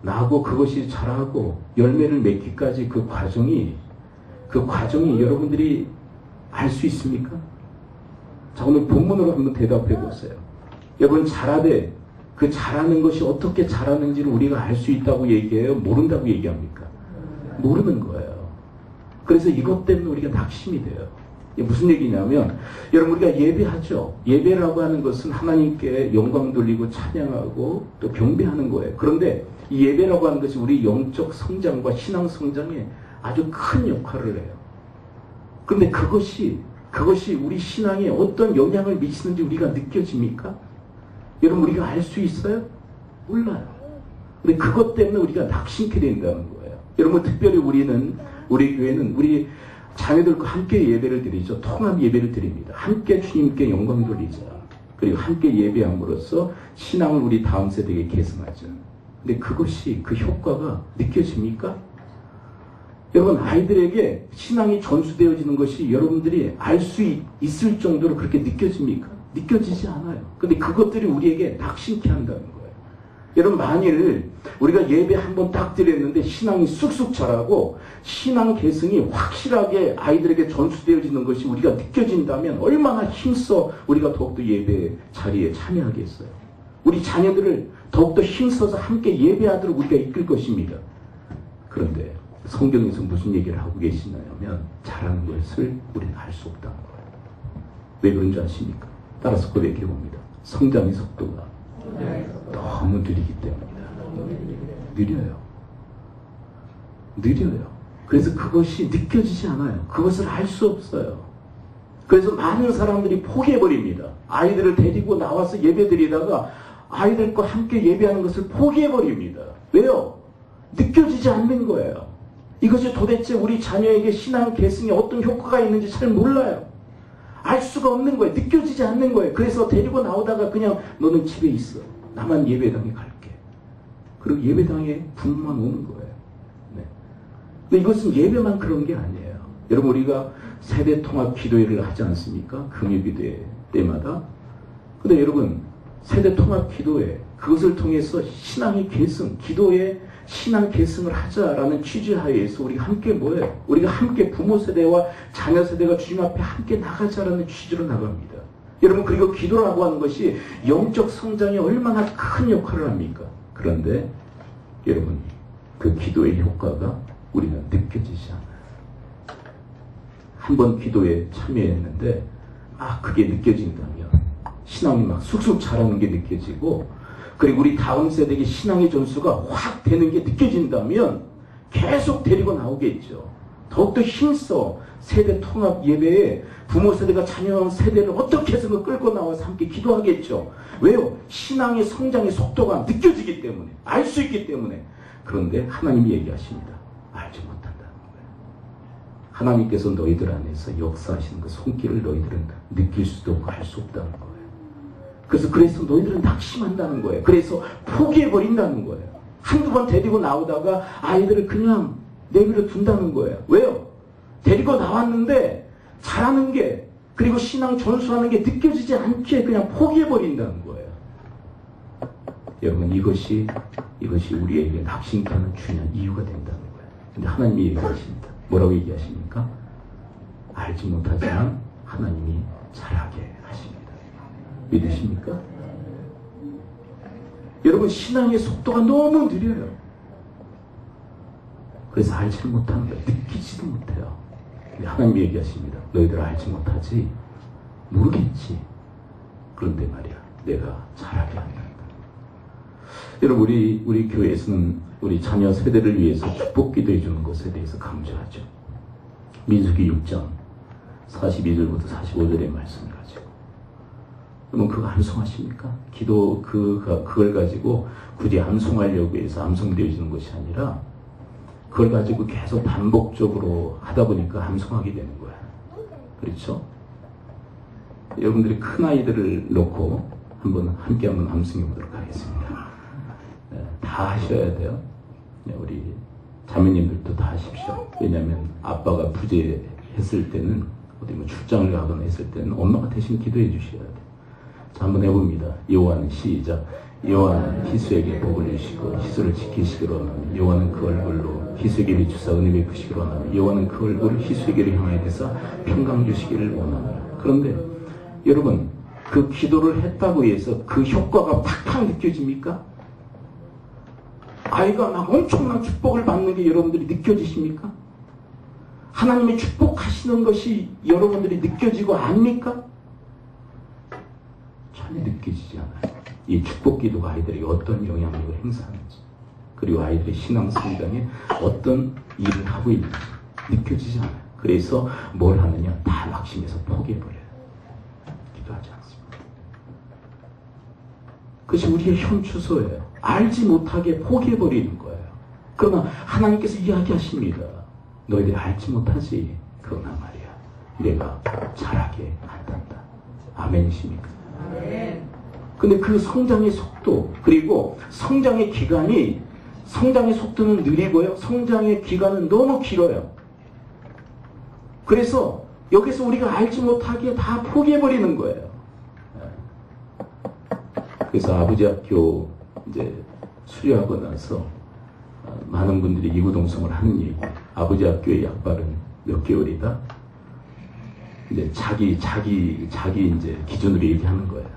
[SPEAKER 2] 나고 그것이 자라고 열매를 맺기까지 그 과정이 여러분들이 알 수 있습니까? 자, 오늘 본문으로 한번 대답해 보세요. 여러분, 자라되 그 자라는 것이 어떻게 자라는지를 우리가 알 수 있다고 얘기해요? 모른다고 얘기합니까? 모르는 거예요. 그래서 이것 때문에 우리가 낙심이 돼요. 이게 무슨 얘기냐면, 여러분, 우리가 예배하죠. 예배라고 하는 것은 하나님께 영광 돌리고 찬양하고 또 경배하는 거예요. 그런데 이 예배라고 하는 것이 우리 영적 성장과 신앙 성장에 아주 큰 역할을 해요. 그런데 그것이 우리 신앙에 어떤 영향을 미치는지 우리가 느껴집니까? 여러분, 우리가 알 수 있어요? 몰라요. 근데 그것 때문에 우리가 낙심케 된다는 거예요. 여러분, 특별히 우리 교회는 우리 자녀들과 함께 예배를 드리죠. 통합 예배를 드립니다. 함께 주님께 영광 돌리자. 그리고 함께 예배함으로써 신앙을 우리 다음 세대에게 계승하자. 근데 그것이, 그 효과가 느껴집니까? 여러분, 아이들에게 신앙이 전수되어지는 것이 여러분들이 알 수 있을 정도로 그렇게 느껴집니까? 느껴지지 않아요. 근데 그것들이 우리에게 낙심케 한다는 거예요. 여러분, 만일 우리가 예배 한번 딱 드렸는데 신앙이 쑥쑥 자라고 신앙 계승이 확실하게 아이들에게 전수되어지는 것이 우리가 느껴진다면 얼마나 힘써 우리가 더욱더 예배 자리에 참여하겠어요. 우리 자녀들을 더욱더 힘써서 함께 예배하도록 우리가 이끌 것입니다. 그런데 성경에서 무슨 얘기를 하고 계시냐면 잘하는 것을 우리는 할 수 없다는 거예요. 왜 그런 줄 아십니까? 따라서 고백해 봅니다. 성장의 속도가 너무 느리기 때문이다. 느려요. 그래서 그것이 느껴지지 않아요. 그것을 알 수 없어요. 그래서 많은 사람들이 포기해버립니다. 아이들을 데리고 나와서 예배드리다가 아이들과 함께 예배하는 것을 포기해버립니다. 왜요? 느껴지지 않는 거예요. 이것이 도대체 우리 자녀에게 신앙 계승에 어떤 효과가 있는지 잘 몰라요. 알 수가 없는 거예요. 느껴지지 않는 거예요. 그래서 데리고 나오다가 그냥 너는 집에 있어. 나만 예배당에 갈게. 그리고 예배당에 부모만 오는 거예요. 네. 근데 이것은 예배만 그런 게 아니에요. 여러분 우리가 세대 통합 기도회를 하지 않습니까? 금요기도회 때마다. 근데 여러분 세대 통합 기도회 그것을 통해서 신앙의 계승, 기도의 신앙 계승을 하자라는 취지하에서 우리가 함께 뭐예요? 우리가 함께 부모 세대와 자녀 세대가 주님 앞에 함께 나가자라는 취지로 나갑니다. 여러분 그리고 기도라고 하는 것이 영적 성장에 얼마나 큰 역할을 합니까? 그런데 여러분 그 기도의 효과가 우리는 느껴지지 않아요. 한번 기도에 참여했는데 그게 느껴진다면 신앙이 막 쑥쑥 자라는 게 느껴지고 그리고 우리 다음 세대에게 신앙의 전수가 확 되는 게 느껴진다면 계속 데리고 나오겠죠. 더욱더 힘써 세대 통합 예배에 부모 세대가 자녀 세대를 어떻게 해서 끌고 나와서 함께 기도하겠죠. 왜요? 신앙의 성장의 속도가 느껴지기 때문에 알 수 있기 때문에. 그런데 하나님이 얘기하십니다. 알지 못한다는 거예요. 하나님께서 너희들 안에서 역사하시는 그 손길을 너희들은 느낄 수도 없고 할 수 없다는 거예요. 그래서 너희들은 낙심한다는 거예요. 그래서 포기해버린다는 거예요. 한두 번 데리고 나오다가 아이들을 그냥 내버려 둔다는 거예요. 왜요? 데리고 나왔는데 잘하는 게 그리고 신앙 전수하는 게 느껴지지 않게 그냥 포기해버린다는 거예요. 여러분 이것이 우리에게 낙심케 하는 중요한 이유가 된다는 거예요. 근데 하나님이 얘기하십니다. 뭐라고 얘기하십니까? 알지 못하지만 하나님이 잘하게 하십니다. 믿으십니까? 여러분 신앙의 속도가 너무 느려요. 그래서 알지를 못하는 거예요. 느끼지도 못해요. 근데 하나님이 얘기하십니다. 너희들 알지 못하지? 모르겠지. 그런데 말이야 내가 잘하게 한다. 여러분 우리 교회에서는 우리 자녀 세대를 위해서 축복 기도해 주는 것에 대해서 강조하죠. 민수기 6장 42절부터 45절의 말씀을 가지고 그러면 그거 암송하십니까? 기도 그걸 가지고 굳이 암송하려고 해서 암송되어지는 것이 아니라 그걸 가지고 계속 반복적으로 하다 보니까 암송하게 되는 거야. 그렇죠? 여러분들이 큰 아이들을 놓고 함께 한번 암송해 보도록 하겠습니다. 네, 다 하셔야 돼요. 네, 우리 자매님들도 다 하십시오. 왜냐하면 아빠가 부재했을 때는 어디 뭐 출장을 가거나 했을 때는 엄마가 대신 기도해 주셔야 돼요. 자, 한번 해봅니다. 여호와는 시작. 여호와는 희수에게 복을 주시고 희수를 지키시기로 하나니 여호와는 그 얼굴로 희수에게 비추사 은혜 베푸시기로 하나니 여호와는 그 얼굴을 희수에게로 향하여 대사 평강 주시기를 원하노라. 그런데 여러분 그 기도를 했다고 해서 그 효과가 팍팍 느껴집니까? 아이가 막 엄청난 축복을 받는 게 여러분들이 느껴지십니까? 하나님의 축복하시는 것이 여러분들이 느껴지고 압니까? 전혀 느껴지지 않아요. 이 축복 기도가 아이들에게 어떤 영향력을 행사하는지 그리고 아이들의 신앙 성장에 어떤 일을 하고 있는지 느껴지지 않아요. 그래서 뭘 하느냐? 다 낙심해서 포기해버려요. 기도하지 않습니다. 그것이 우리의 현추소예요. 알지 못하게 포기해버리는 거예요. 그러나 하나님께서 이야기하십니다. 너희들이 알지 못하지? 그러나 말이야 내가 잘하게 한단다. 아멘이십니까? 아멘. 근데 그 성장의 속도 그리고 성장의 기간이 성장의 속도는 느리고요. 성장의 기간은 너무 길어요. 그래서 여기서 우리가 알지 못하기에 다 포기해버리는 거예요. 그래서 아버지 학교 이제 수료하고 나서 많은 분들이 이구동성을 하는 얘기. 아버지 학교의 약발은 몇 개월이다? 이제 자기 이제 기준으로 얘기하는 거예요.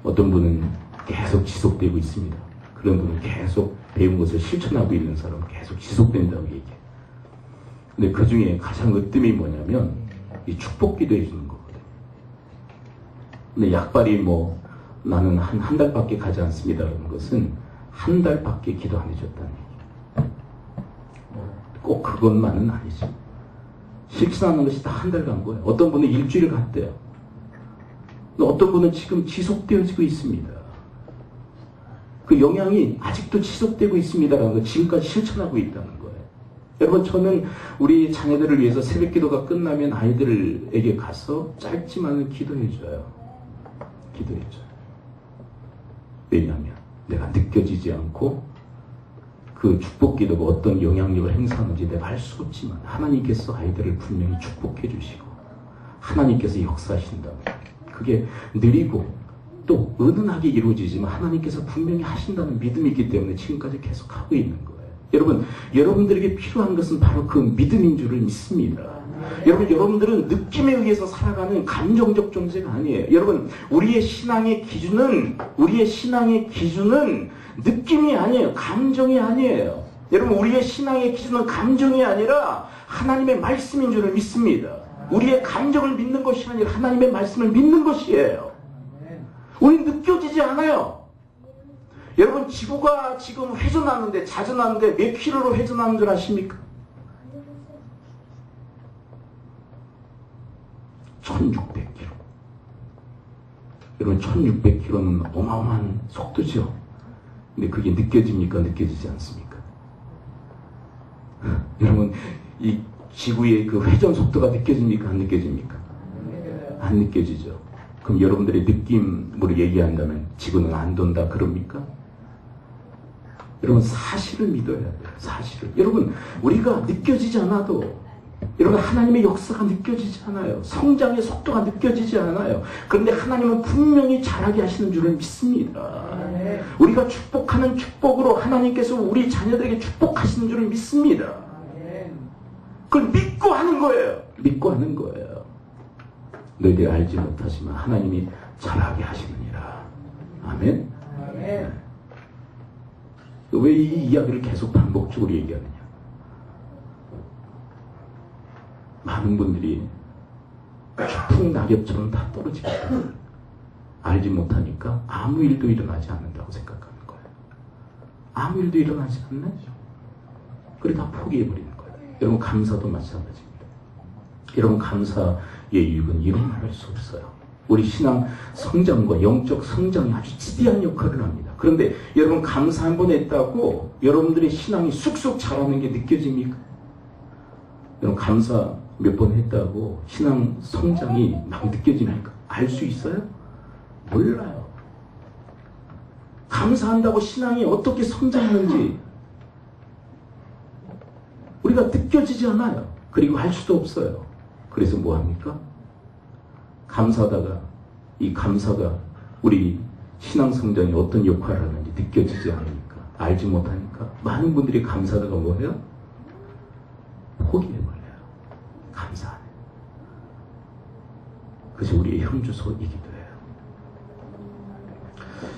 [SPEAKER 2] 어떤 분은 계속 지속되고 있습니다. 그런 분은 계속 배운 것을 실천하고 있는 사람은 계속 지속된다고 얘기해. 근데 그 중에 가장 으뜸이 뭐냐면 이 축복기도 해주는 거거든. 근데 약발이 뭐 나는 한 달밖에 가지 않습니다라는 것은 한 달밖에 기도 안 해줬다는 얘기. 꼭 그것만은 아니지. 실천하는 것이 다 한 달 간 거예요. 어떤 분은 일주일 갔대요. 어떤 분은 지금 지속되어지고 있습니다. 그 영향이 아직도 지속되고 있습니다라는 걸 지금까지 실천하고 있다는 거예요. 여러분, 저는 우리 자녀들을 위해서 새벽 기도가 끝나면 아이들에게 가서 짧지만은 기도해줘요. 기도해줘요. 왜냐하면 내가 느껴지지 않고 그 축복 기도가 어떤 영향력을 행사하는지 내가 알 수 없지만 하나님께서 아이들을 분명히 축복해 주시고 하나님께서 역사하신다면 그게 느리고 또 은은하게 이루어지지만 하나님께서 분명히 하신다는 믿음이 있기 때문에 지금까지 계속 하고 있는 거예요. 여러분, 여러분들에게 필요한 것은 바로 그 믿음인 줄을 믿습니다. 여러분들은 느낌에 의해서 살아가는 감정적 존재가 아니에요. 여러분, 우리의 신앙의 기준은 느낌이 아니에요. 감정이 아니에요. 여러분, 우리의 신앙의 기준은 감정이 아니라 하나님의 말씀인 줄을 믿습니다. 우리의 감정을 믿는 것이 아니라 하나님의 말씀을 믿는 것이에요. 우리는 느껴지지 않아요. 여러분, 지구가 지금 회전하는데, 자전하는데 몇 킬로로 회전하는 줄 아십니까? 1600km. 여러분, 1600km는 어마어마한 속도죠. 근데 그게 느껴집니까? 느껴지지 않습니까? 여러분, 이 지구의 그 회전 속도가 느껴집니까? 안 느껴집니까? 안 느껴지죠. 그럼 여러분들의 느낌으로 얘기한다면 지구는 안 돈다 그럽니까? 여러분, 사실을 믿어야 돼요. 사실을. 여러분, 우리가 느껴지지 않아도 여러분, 하나님의 역사가 느껴지지 않아요. 성장의 속도가 느껴지지 않아요. 그런데 하나님은 분명히 잘하게 하시는 줄을 믿습니다. 우리가 축복하는 축복으로 하나님께서 우리 자녀들에게 축복하시는 줄을 믿습니다. 그걸 믿고 하는 거예요. 믿고 하는 거예요. 너희들이 알지 못하지만 하나님이 잘하게 하시느니라. 아멘? 네. 왜 이 이야기를 계속 반복적으로 얘기하느냐? 많은 분들이 추풍 낙엽처럼 다 떨어지겠다. 알지 못하니까 아무 일도 일어나지 않는다고 생각하는 거예요. 아무 일도 일어나지 않네? 그래 다 포기해버리는 거예요. 여러분, 감사도 마찬가지입니다. 여러분, 감사의 이유는 이런 말할 수 없어요. 우리 신앙 성장과 영적 성장이 아주 지대한 역할을 합니다. 그런데 여러분, 감사 한 번 했다고 여러분들의 신앙이 쑥쑥 자라는 게 느껴집니까? 여러분, 감사 몇 번 했다고 신앙 성장이 막 느껴집니까? 알 수 있어요? 몰라요. 감사한다고 신앙이 어떻게 성장하는지 우리가 느껴지지 않아요. 그리고 할 수도 없어요. 그래서 뭐 합니까? 감사하다가 이 감사가 우리 신앙 성장에 어떤 역할을 하는지 느껴지지 않으니까, 알지 못하니까 많은 분들이 감사하다가 뭐해요? 포기해버려요. 감사 안 해요. 그것이 우리의 현주소이기도 해요.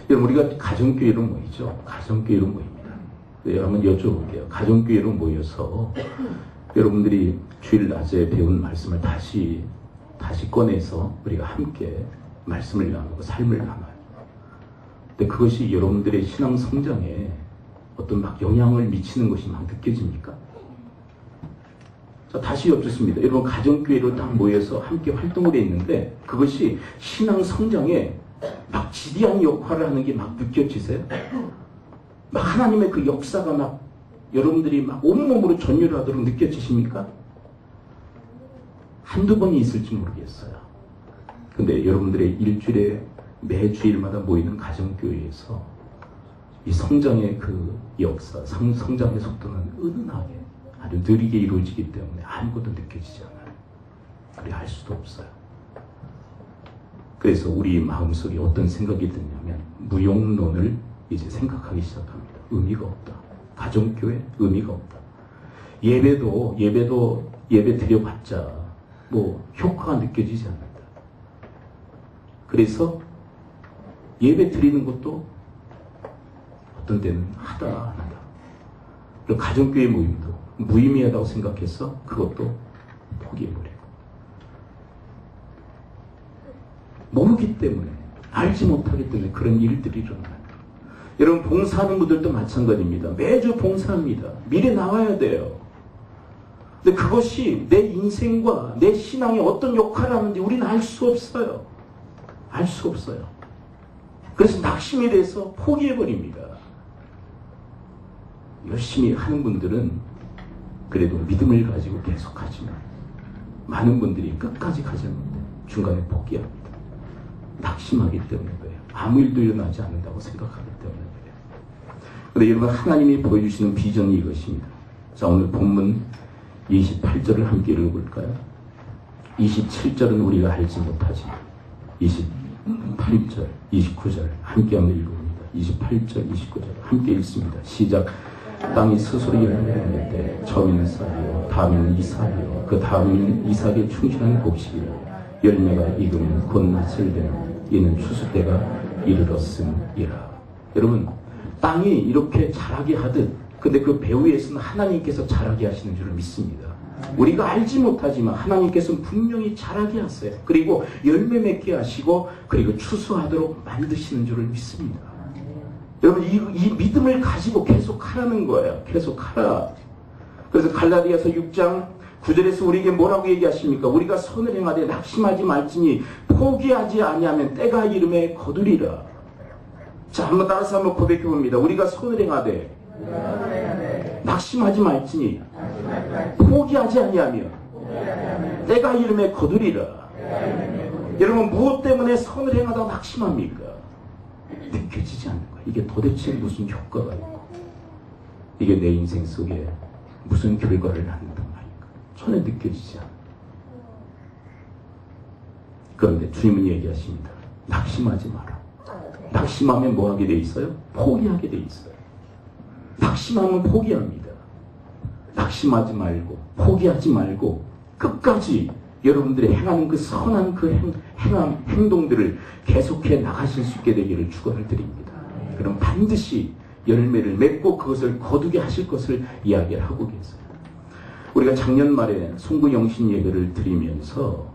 [SPEAKER 2] 여러분, 우리가 가정교회로 모이죠. 가정교회로 모입니다. 여러분, 여쭤볼게요. 가정교회로 모여서 여러분들이 주일 낮에 배운 말씀을 다시 꺼내서 우리가 함께 말씀을 나누고 삶을 나눠요. 근데 그것이 여러분들의 신앙 성장에 어떤 막 영향을 미치는 것이 막 느껴집니까? 자, 다시 여쭙습니다. 여러분, 가정교회로 딱 모여서 함께 활동을 했는데 그것이 신앙 성장에 막 지대한 역할을 하는 게 막 느껴지세요? 막 하나님의 그 역사가 막 여러분들이 막 온몸으로 전율을 하도록 느껴지십니까? 한두 번이 있을지 모르겠어요. 근데 여러분들의 일주일에 매주일마다 모이는 가정교회에서 이 성장의 그 역사, 성장의 속도는 은은하게 아주 느리게 이루어지기 때문에 아무것도 느껴지지 않아요. 그래 할 수도 없어요. 그래서 우리 마음속에 어떤 생각이 드냐면 무용론을 이제 생각하기 시작합니다. 의미가 없다. 가정교회 의미가 없다. 예배도 예배 드려봤자 뭐 효과가 느껴지지 않는다. 그래서 예배 드리는 것도 어떤 때는 하다 안 하다 그리고 가정교회 모임도 무의미하다고 생각해서 그것도 포기해버리고. 모르기 때문에, 알지 못하기 때문에 그런 일들이 일어나요. 여러분, 봉사하는 분들도 마찬가지입니다. 매주 봉사합니다. 미래 나와야 돼요. 근데 그것이 내 인생과 내 신앙에 어떤 역할을 하는지 우리는 알 수 없어요. 알 수 없어요. 그래서 낙심이 돼서 포기해버립니다. 열심히 하는 분들은 그래도 믿음을 가지고 계속하지만 많은 분들이 끝까지 가졌는데 중간에 포기합니다. 낙심하기 때문에 그래요. 아무 일도 일어나지 않는다고 생각하기 때문에 그래요. 그런데 여러분, 하나님이 보여주시는 비전이 이것입니다. 자, 오늘 본문 28절을 함께 읽어볼까요? 27절은 우리가 알지 못하지만 28절, 29절 함께 한번 읽어봅니다. 28절, 29절 함께 읽습니다. 시작. 땅이 스스로 열매를 맺되 처음에는 쌀이요 다음에는 이삭이요 그 다음에는 이삭의 충실한 곡식이요 열매가 익으면 곧 낫을 되는 이는 추수 때가 이르렀음이라. 여러분, 땅이 이렇게 자라게 하듯 근데 그 배후에서는 하나님께서 자라게 하시는 줄 믿습니다. 우리가 알지 못하지만 하나님께서는 분명히 자라게 하세요. 그리고 열매 맺게 하시고 그리고 추수하도록 만드시는 줄을 믿습니다. 여러분, 이 믿음을 가지고 계속 하라는 거예요. 계속 하라. 그래서 갈라디아서 6장 9절에서 우리에게 뭐라고 얘기하십니까? 우리가 선을 행하되 낙심하지 말지니 포기하지 아니하면 때가 이름에 거두리라. 자, 한번 따라서 한번 고백해 봅니다. 우리가 선을 행하되 낙심하지 말지니 포기하지 아니하면 때가 이름에 거두리라. 여러분, 무엇 때문에 선을 행하다가 낙심합니까? 느껴지지 않는 거예요. 이게 도대체 무슨 효과가 있고 이게 내 인생 속에 무슨 결과를 낳는단 말인가? 전혀 느껴지지 않아요. 그런데 주님은 얘기하십니다. 낙심하지 마라. 낙심하면 뭐 하게 돼 있어요? 포기하게 돼 있어요. 낙심하면 포기합니다. 낙심하지 말고 포기하지 말고 끝까지 여러분들이 행하는 그 선한 그 행동들을 계속해 나가실 수 있게 되기를 축원을 드립니다. 그럼 반드시 열매를 맺고 그것을 거두게 하실 것을 이야기를 하고 계세요. 우리가 작년 말에 송구영신 예배를 드리면서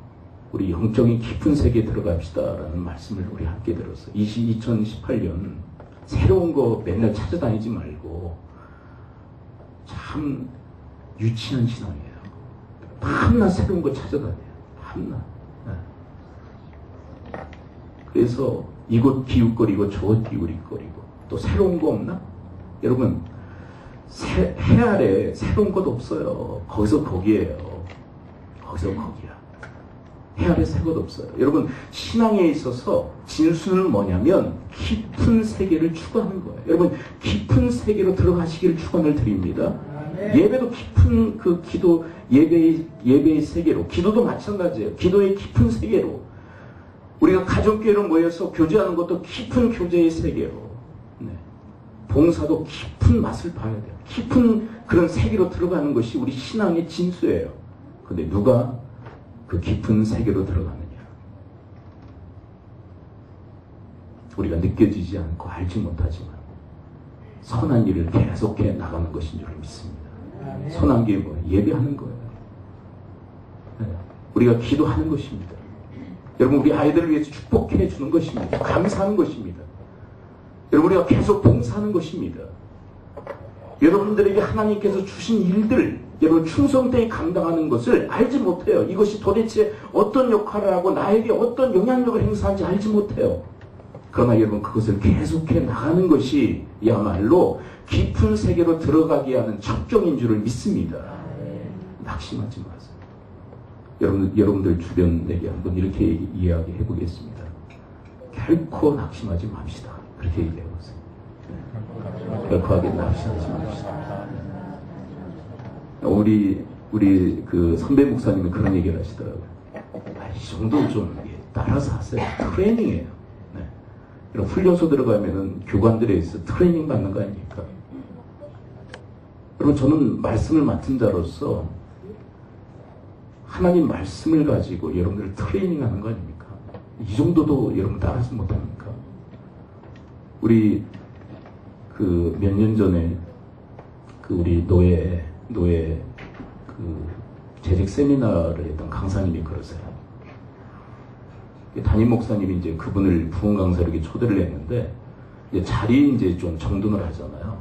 [SPEAKER 2] 우리 영적인 깊은 세계에 들어갑시다라는 말씀을 우리 함께 들었어요. 2018년 새로운 거 맨날 찾아다니지 말고 참 유치한 신앙이에요. 밤낮 새로운 거 찾아다녀요. 밤낮. 네. 그래서 이곳 기웃거리고 저곳 기웃거리고 또 새로운 거 없나? 여러분, 해 아래 새로운 것 없어요. 거기서 거기에요. 거기서 거기야. 해 아래 새 것 없어요. 여러분, 신앙에 있어서 진수는 뭐냐면 깊은 세계를 추구하는 거예요. 여러분, 깊은 세계로 들어가시기를 축원을 드립니다. 예배도 깊은 그 기도, 예배의 세계로, 기도도 마찬가지예요. 기도의 깊은 세계로. 우리가 가족교회로 모여서 교제하는 것도 깊은 교제의 세계로. 네. 봉사도 깊은 맛을 봐야 돼요. 깊은 그런 세계로 들어가는 것이 우리 신앙의 진수예요. 근데 누가 그 깊은 세계로 들어가느냐? 우리가 느껴지지 않고 알지 못하지만 선한 일을 계속해 나가는 것인 줄 믿습니다. 선한 게 뭐예요? 예배하는 거예요. 네. 우리가 기도하는 것입니다. 여러분, 우리 아이들을 위해서 축복해 주는 것입니다. 감사하는 것입니다. 여러분, 우리가 계속 봉사하는 것입니다. 여러분들에게 하나님께서 주신 일들, 여러분 충성되게 감당하는 것을 알지 못해요. 이것이 도대체 어떤 역할을 하고 나에게 어떤 영향력을 행사하는지 알지 못해요. 그러나 여러분, 그것을 계속해 나가는 것이 야말로 깊은 세계로 들어가게 하는 적경인 줄을 믿습니다. 낙심하지 마세요. 여러분들 주변에게 한번 이렇게 이야기해 보겠습니다. 결코 낙심하지 맙시다. 그렇게 얘기해 보세요. 결코 낙심하지 맙시다. 우리 그 선배 목사님은 그런 얘기를 하시더라고요. 이 정도 좀 따라서 하세요. 트레이닝이에요. 네. 이런 훈련소 들어가면은 교관들에 있어 트레이닝 받는 거 아닙니까? 여러분, 저는 말씀을 맡은 자로서 하나님 말씀을 가지고 여러분들을 트레이닝 하는 거 아닙니까? 이 정도도 여러분 따라서 못합니까? 우리 그 몇 년 전에 그 그 우리 노예 그 재직 세미나를 했던 강사님이 그러세요. 담임 목사님이 이제 그분을 부흥 강사로 이렇게 초대를 했는데 이제 자리에 이제 좀 정돈을 하잖아요.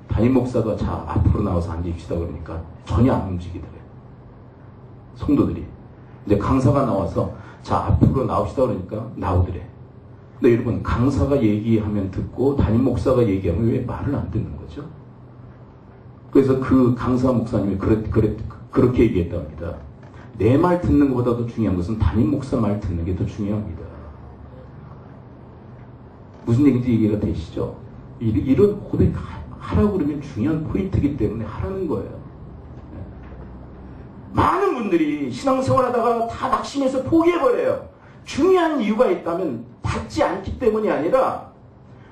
[SPEAKER 2] 담임 목사가 자 앞으로 나와서 앉읍시다 그러니까 전혀 안 움직이더래요. 성도들이. 이제 강사가 나와서 자 앞으로 나옵시다 그러니까 나오더래. 근데 여러분 강사가 얘기하면 듣고 담임 목사가 얘기하면 왜 말을 안 듣는 거죠? 그래서 그 강사 목사님이 그렇게 얘기했다고 합니다. 내 말 듣는 것보다 더 중요한 것은 담임 목사 말 듣는 게 더 중요합니다. 무슨 얘기인지 이해가 되시죠? 이런 고백 하라고 그러면 중요한 포인트이기 때문에 하라는 거예요. 많은 분들이 신앙생활 하다가 다 낙심해서 포기해버려요. 중요한 이유가 있다면 받지 않기 때문이 아니라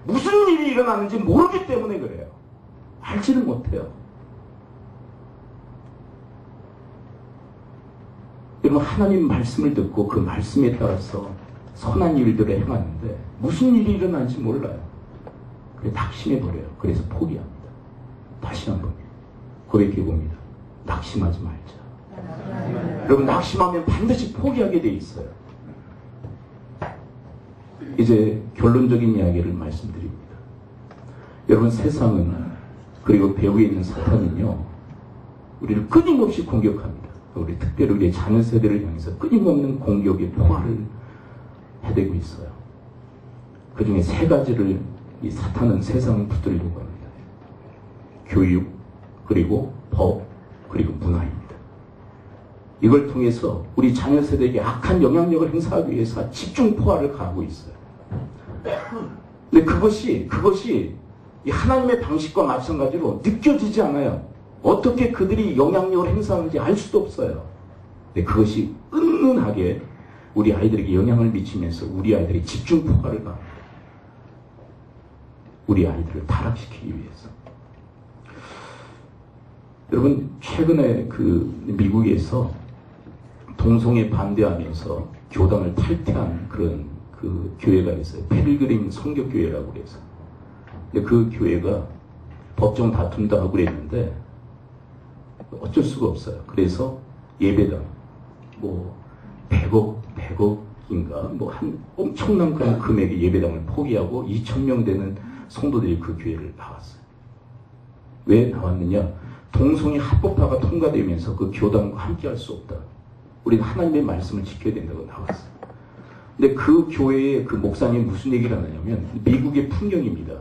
[SPEAKER 2] 무슨 일이 일어나는지 모르기 때문에 그래요. 알지를 못해요. 여러분 하나님 말씀을 듣고 그 말씀에 따라서 선한 일들을 행하는데 무슨 일이 일어나는지 몰라요. 그래서 낙심해버려요. 그래서 포기합니다. 다시 한번 고백해봅니다. 낙심하지 말자. 여러분 낙심하면 반드시 포기하게 돼 있어요. 이제 결론적인 이야기를 말씀드립니다. 여러분 세상은 그리고 배후에 있는 사탄은요 우리를 끊임없이 공격합니다. 우리 특별히 우리 자녀 세대를 향해서 끊임없는 공격의 포화를 해대고 있어요. 그 중에 세 가지를 이 사탄은 세상을 붙들려고 합니다. 교육, 그리고 법, 그리고 문화입니다. 이걸 통해서 우리 자녀 세대에게 악한 영향력을 행사하기 위해서 집중 포화를 가하고 있어요. 근데 그것이 이 하나님의 방식과 마찬가지로 느껴지지 않아요. 어떻게 그들이 영향력을 행사하는지 알 수도 없어요. 근데 그것이 은은하게 우리 아이들에게 영향을 미치면서 우리 아이들이 집중 포화를 가합니다. 우리 아이들을 타락시키기 위해서. 여러분 최근에 그 미국에서 동성애 반대하면서 교단을 탈퇴한 그런 그 교회가 있어요. 필그림 성교교회라고 그래서. 근데 그 교회가 법정 다툼도 하고 그랬는데 어쩔 수가 없어요. 그래서 예배당 뭐 100억인가 뭐 한 엄청난 그런 금액의 예배당을 포기하고 2,000명 되는 성도들이 그 교회를 나왔어요. 왜 나왔느냐? 동성애 합법화가 통과되면서 그 교단과 함께 할 수 없다. 우리는 하나님의 말씀을 지켜야 된다고 나왔어요. 근데 그 교회의 그 목사님이 무슨 얘기를 하느냐면 미국의 풍경입니다.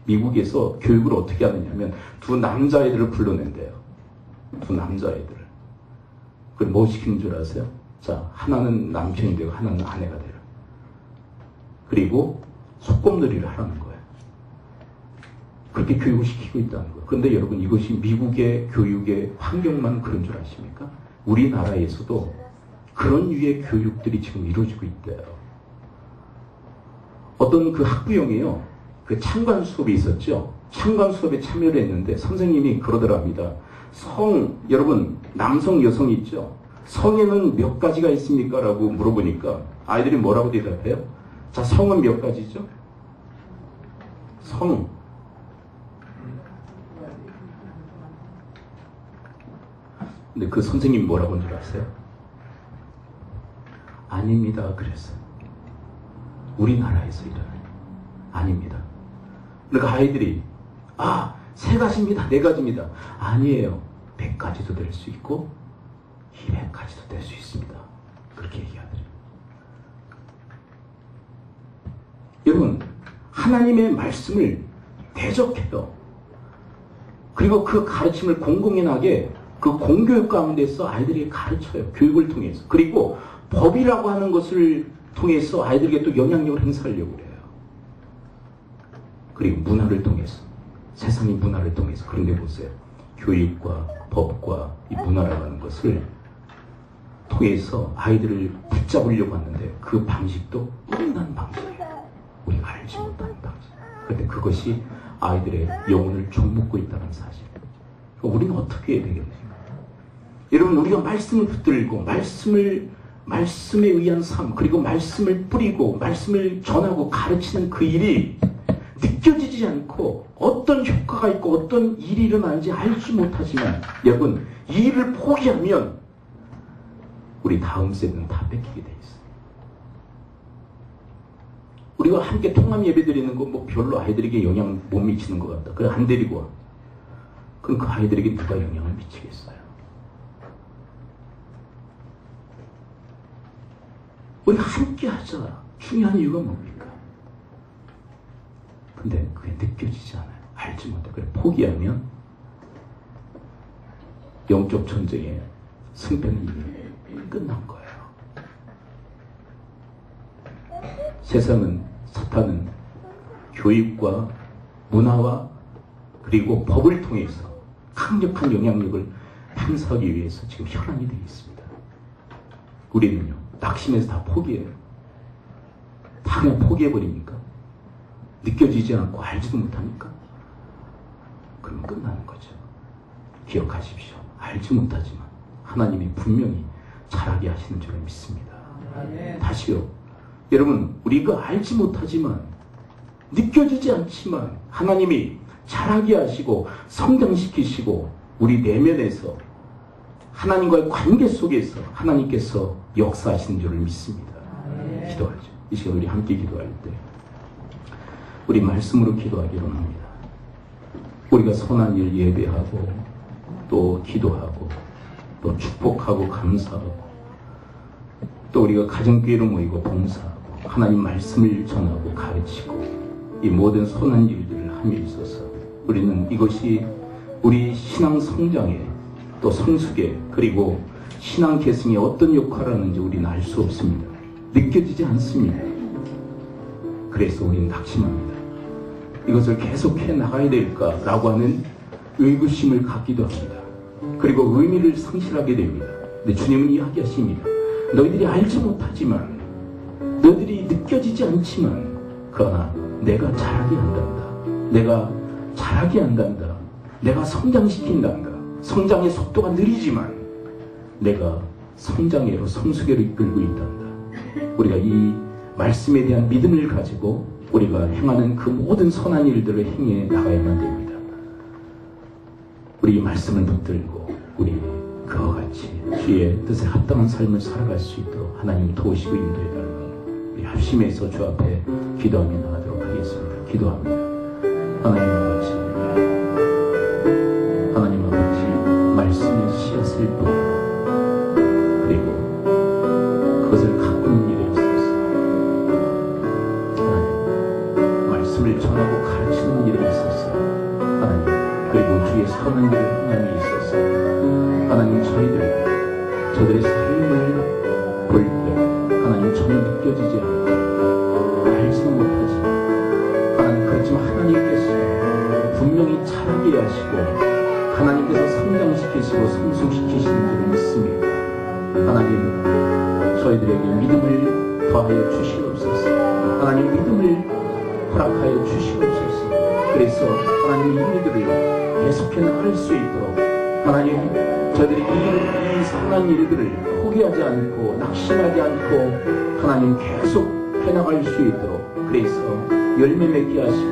[SPEAKER 2] 미국에서 교육을 어떻게 하느냐면 두 남자애들을 불러낸대요. 두 남자애들을. 그걸 뭐 시키는 줄 아세요? 자, 하나는 남편이 되고 하나는 아내가 돼요. 그리고 소꿉놀이를 하라는 거예요. 그렇게 교육을 시키고 있다는 거예요. 그런데 여러분 이것이 미국의 교육의 환경만 그런 줄 아십니까? 우리나라에서도 그런 유의 교육들이 지금 이루어지고 있대요. 어떤 그 학부형이요. 그 창관 수업이 있었죠. 창관 수업에 참여를 했는데 선생님이 그러더랍니다. 여러분 남성 여성이 있죠. 성에는 몇 가지가 있습니까? 라고 물어보니까 아이들이 뭐라고 대답해요? 자, 성은 몇 가지죠? 성. 근데 그 선생님이 뭐라고 한 줄 아세요? 아닙니다. 그랬어요. 우리나라에서 일어나요. 아닙니다. 그러니까 아이들이 세 가지입니다. 네 가지입니다. 아니에요. 100가지도 될 수 있고 200가지도 될 수 있습니다. 그렇게 얘기하더래요. 여러분 하나님의 말씀을 대적해요. 그리고 그 가르침을 공공연하게 그 공교육 가운데서 아이들에게 가르쳐요. 교육을 통해서. 그리고 법이라고 하는 것을 통해서 아이들에게 또 영향력을 행사하려고 그래요. 그리고 문화를 통해서. 세상의 문화를 통해서. 그런데 보세요. 교육과 법과 이 문화라고 하는 것을 통해서 아이들을 붙잡으려고 하는데 그 방식도 은은한 방식이에요. 우리가 알지 못하는 방식. 그런데 그것이 아이들의 영혼을 좀먹고 있다는 사실. 우리는 어떻게 해야 되겠네요. 여러분 우리가 말씀을 붙들고 말씀에 의한 삶 그리고 말씀을 뿌리고 말씀을 전하고 가르치는 그 일이 느껴지지 않고 어떤 어떤 효과가 있고 어떤 일이 일어나는지 알지 못하지만 여러분 이 일을 포기하면 우리 다음 세대는 다 뺏기게 돼 있어요. 우리가 함께 통합 예배 드리는 거 뭐 별로 아이들에게 영향 못 미치는 것 같다. 그래 안 데리고 와. 그럼 그 아이들에게 누가 영향을 미치겠어요? 우리가 함께 하자. 중요한 이유가 뭡니까? 근데 그게 느껴지지 않아요. 알지 못해. 그래 포기하면 영적 전쟁의 승패는 이미 끝난 거예요. 세상은 사탄은 교육과 문화와 그리고 법을 통해서 강력한 영향력을 행사하기 위해서 지금 혈안이 되어 있습니다. 우리는요 낙심해서 다 포기해요. 다 그냥 포기해버립니까? 느껴지지 않고 알지도 못합니까? 그러면 끝나는 거죠. 기억하십시오. 알지 못하지만 하나님이 분명히 잘하게 하시는 줄을 믿습니다. 다시요. 여러분 우리가 알지 못하지만 느껴지지 않지만 하나님이 잘하게 하시고 성장시키시고 우리 내면에서 하나님과의 관계 속에서 하나님께서 역사하시는 줄을 믿습니다. 기도하죠. 이 시간 우리 함께 기도할 때 우리 말씀으로 기도하기로 합니다. 우리가 선한 일 예배하고 또 기도하고 또 축복하고 감사하고 또 우리가 가정교회로 모이고 봉사하고 하나님 말씀을 전하고 가르치고 이 모든 선한 일들을 함에 있어서 우리는 이것이 우리 신앙 성장에 또 성숙에 그리고 신앙 계승에 어떤 역할을 하는지 우리는 알 수 없습니다. 느껴지지 않습니다. 그래서 우리는 낙심합니다. 이것을 계속해 나가야 될까라고 하는 의구심을 갖기도 합니다. 그리고 의미를 상실하게 됩니다. 근데 주님은 이야기하십니다. 너희들이 알지 못하지만 너희들이 느껴지지 않지만 그러나 내가 잘하게 한단다. 내가 잘하게 한단다. 내가 성장시킨단다. 성장의 속도가 느리지만 내가 성장애로 성숙애로 이끌고 있단다. 우리가 이 말씀에 대한 믿음을 가지고 우리가 행하는 그 모든 선한 일들을 행해 나가야만 됩니다. 우리 이 말씀을 붙들고 우리 그와 같이 주의 뜻에 합당한 삶을 살아갈 수 있도록 하나님 도우시고 인도해달라고 우리 합심해서 주 앞에 기도하며 나가도록 하겠습니다. 기도합니다. 하나님 아버지, 하나님 아버지 말씀의 씨앗을 뿌리고 그리고 그것을 가꾸는 일에 있어서 하나님 말씀을 전하고 가르치는 일에 있어서 하나님 그리고 주의 선한 일을 행함에 있어서 하나님 저들의 삶을 볼 때 하나님 전혀 느껴지지 않고 알지는 못하지만 하나님 그렇지만 하나님께서 분명히 잘하게 하시고 하나님께서 성장시키시고 성숙시키시는 줄을 믿습니다. 하나님 저희들에게 믿음을 더하여 주시옵소서. 하나님 믿음을 허락하여 주시옵소서. 그래서 하나님 이 일들을 계속해 나갈 수 있도록 하나님 저희들이 이 선한 일들을 포기하지 않고 낙심하지 않고 하나님 계속 해나갈 수 있도록 그래서 열매 맺게 하시고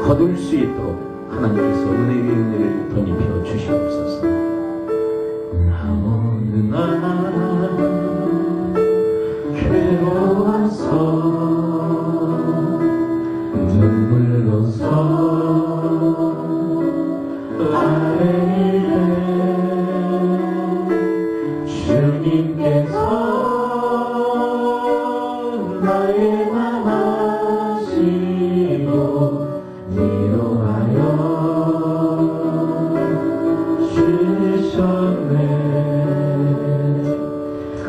[SPEAKER 2] 거둘 수 있도록 하나님께서 은혜 위에 은혜를 덧입혀 주시옵소서.
[SPEAKER 1] 나 어느 날 괴로워서 눈물로서 아뢰이래 주님께서 나의 맘 아시고 위로하여 주셨네.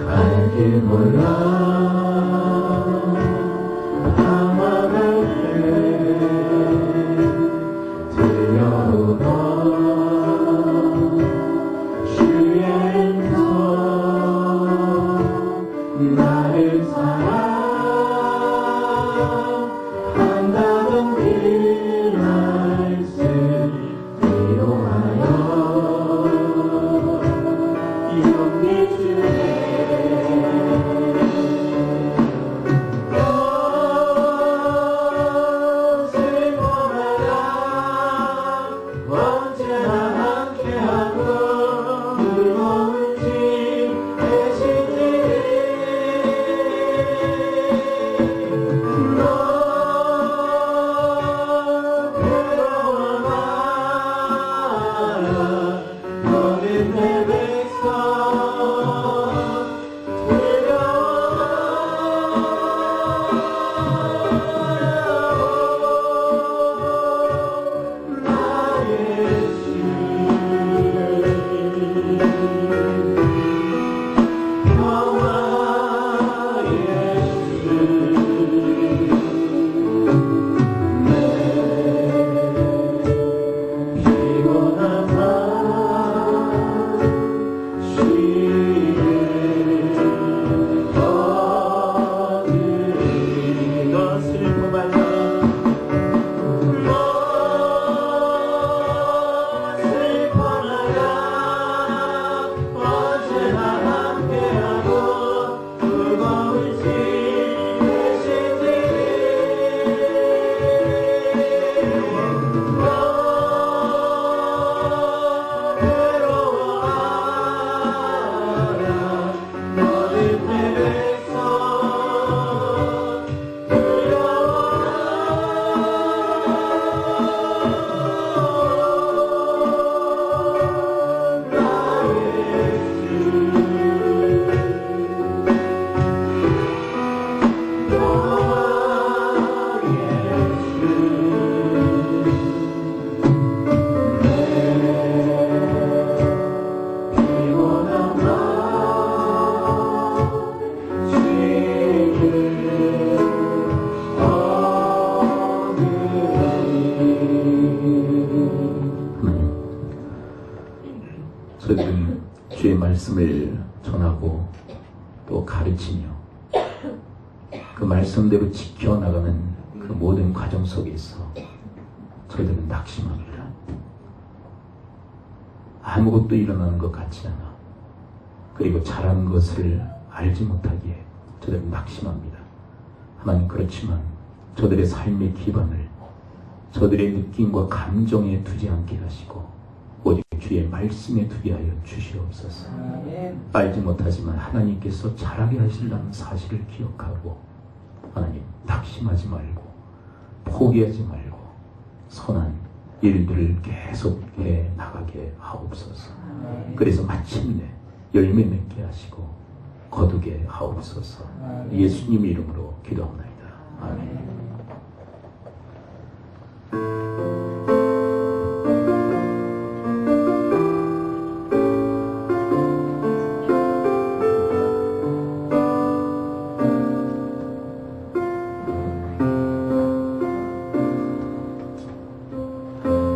[SPEAKER 1] 갈 길 몰라 방황할 때 들려오던 주의 음성 나를 사랑한다던 그 말씀 위로하여 용기 주네.
[SPEAKER 2] 또 가르치며 그 말씀대로 지켜나가는 그 모든 과정 속에서 저희들은 낙심합니다. 아무것도 일어나는 것 같지 않아. 그리고 잘하는 것을 알지 못하기에 저들은 낙심합니다. 하나님, 그렇지만 저들의 삶의 기반을 저들의 느낌과 감정에 두지 않게 하시고 오직 주의 말씀에 두게 하여 주시옵소서. 알지 못하지만 하나님께서 잘하게 하신다는 사실을 기억하고 하나님, 낙심하지 말고 포기하지 말고 선한 일들을 계속해 나가게 하옵소서. 그래서 마침내 열매 맺게 하시고 거두게 하옵소서. 예수님 이름으로 기도합니다. 아멘.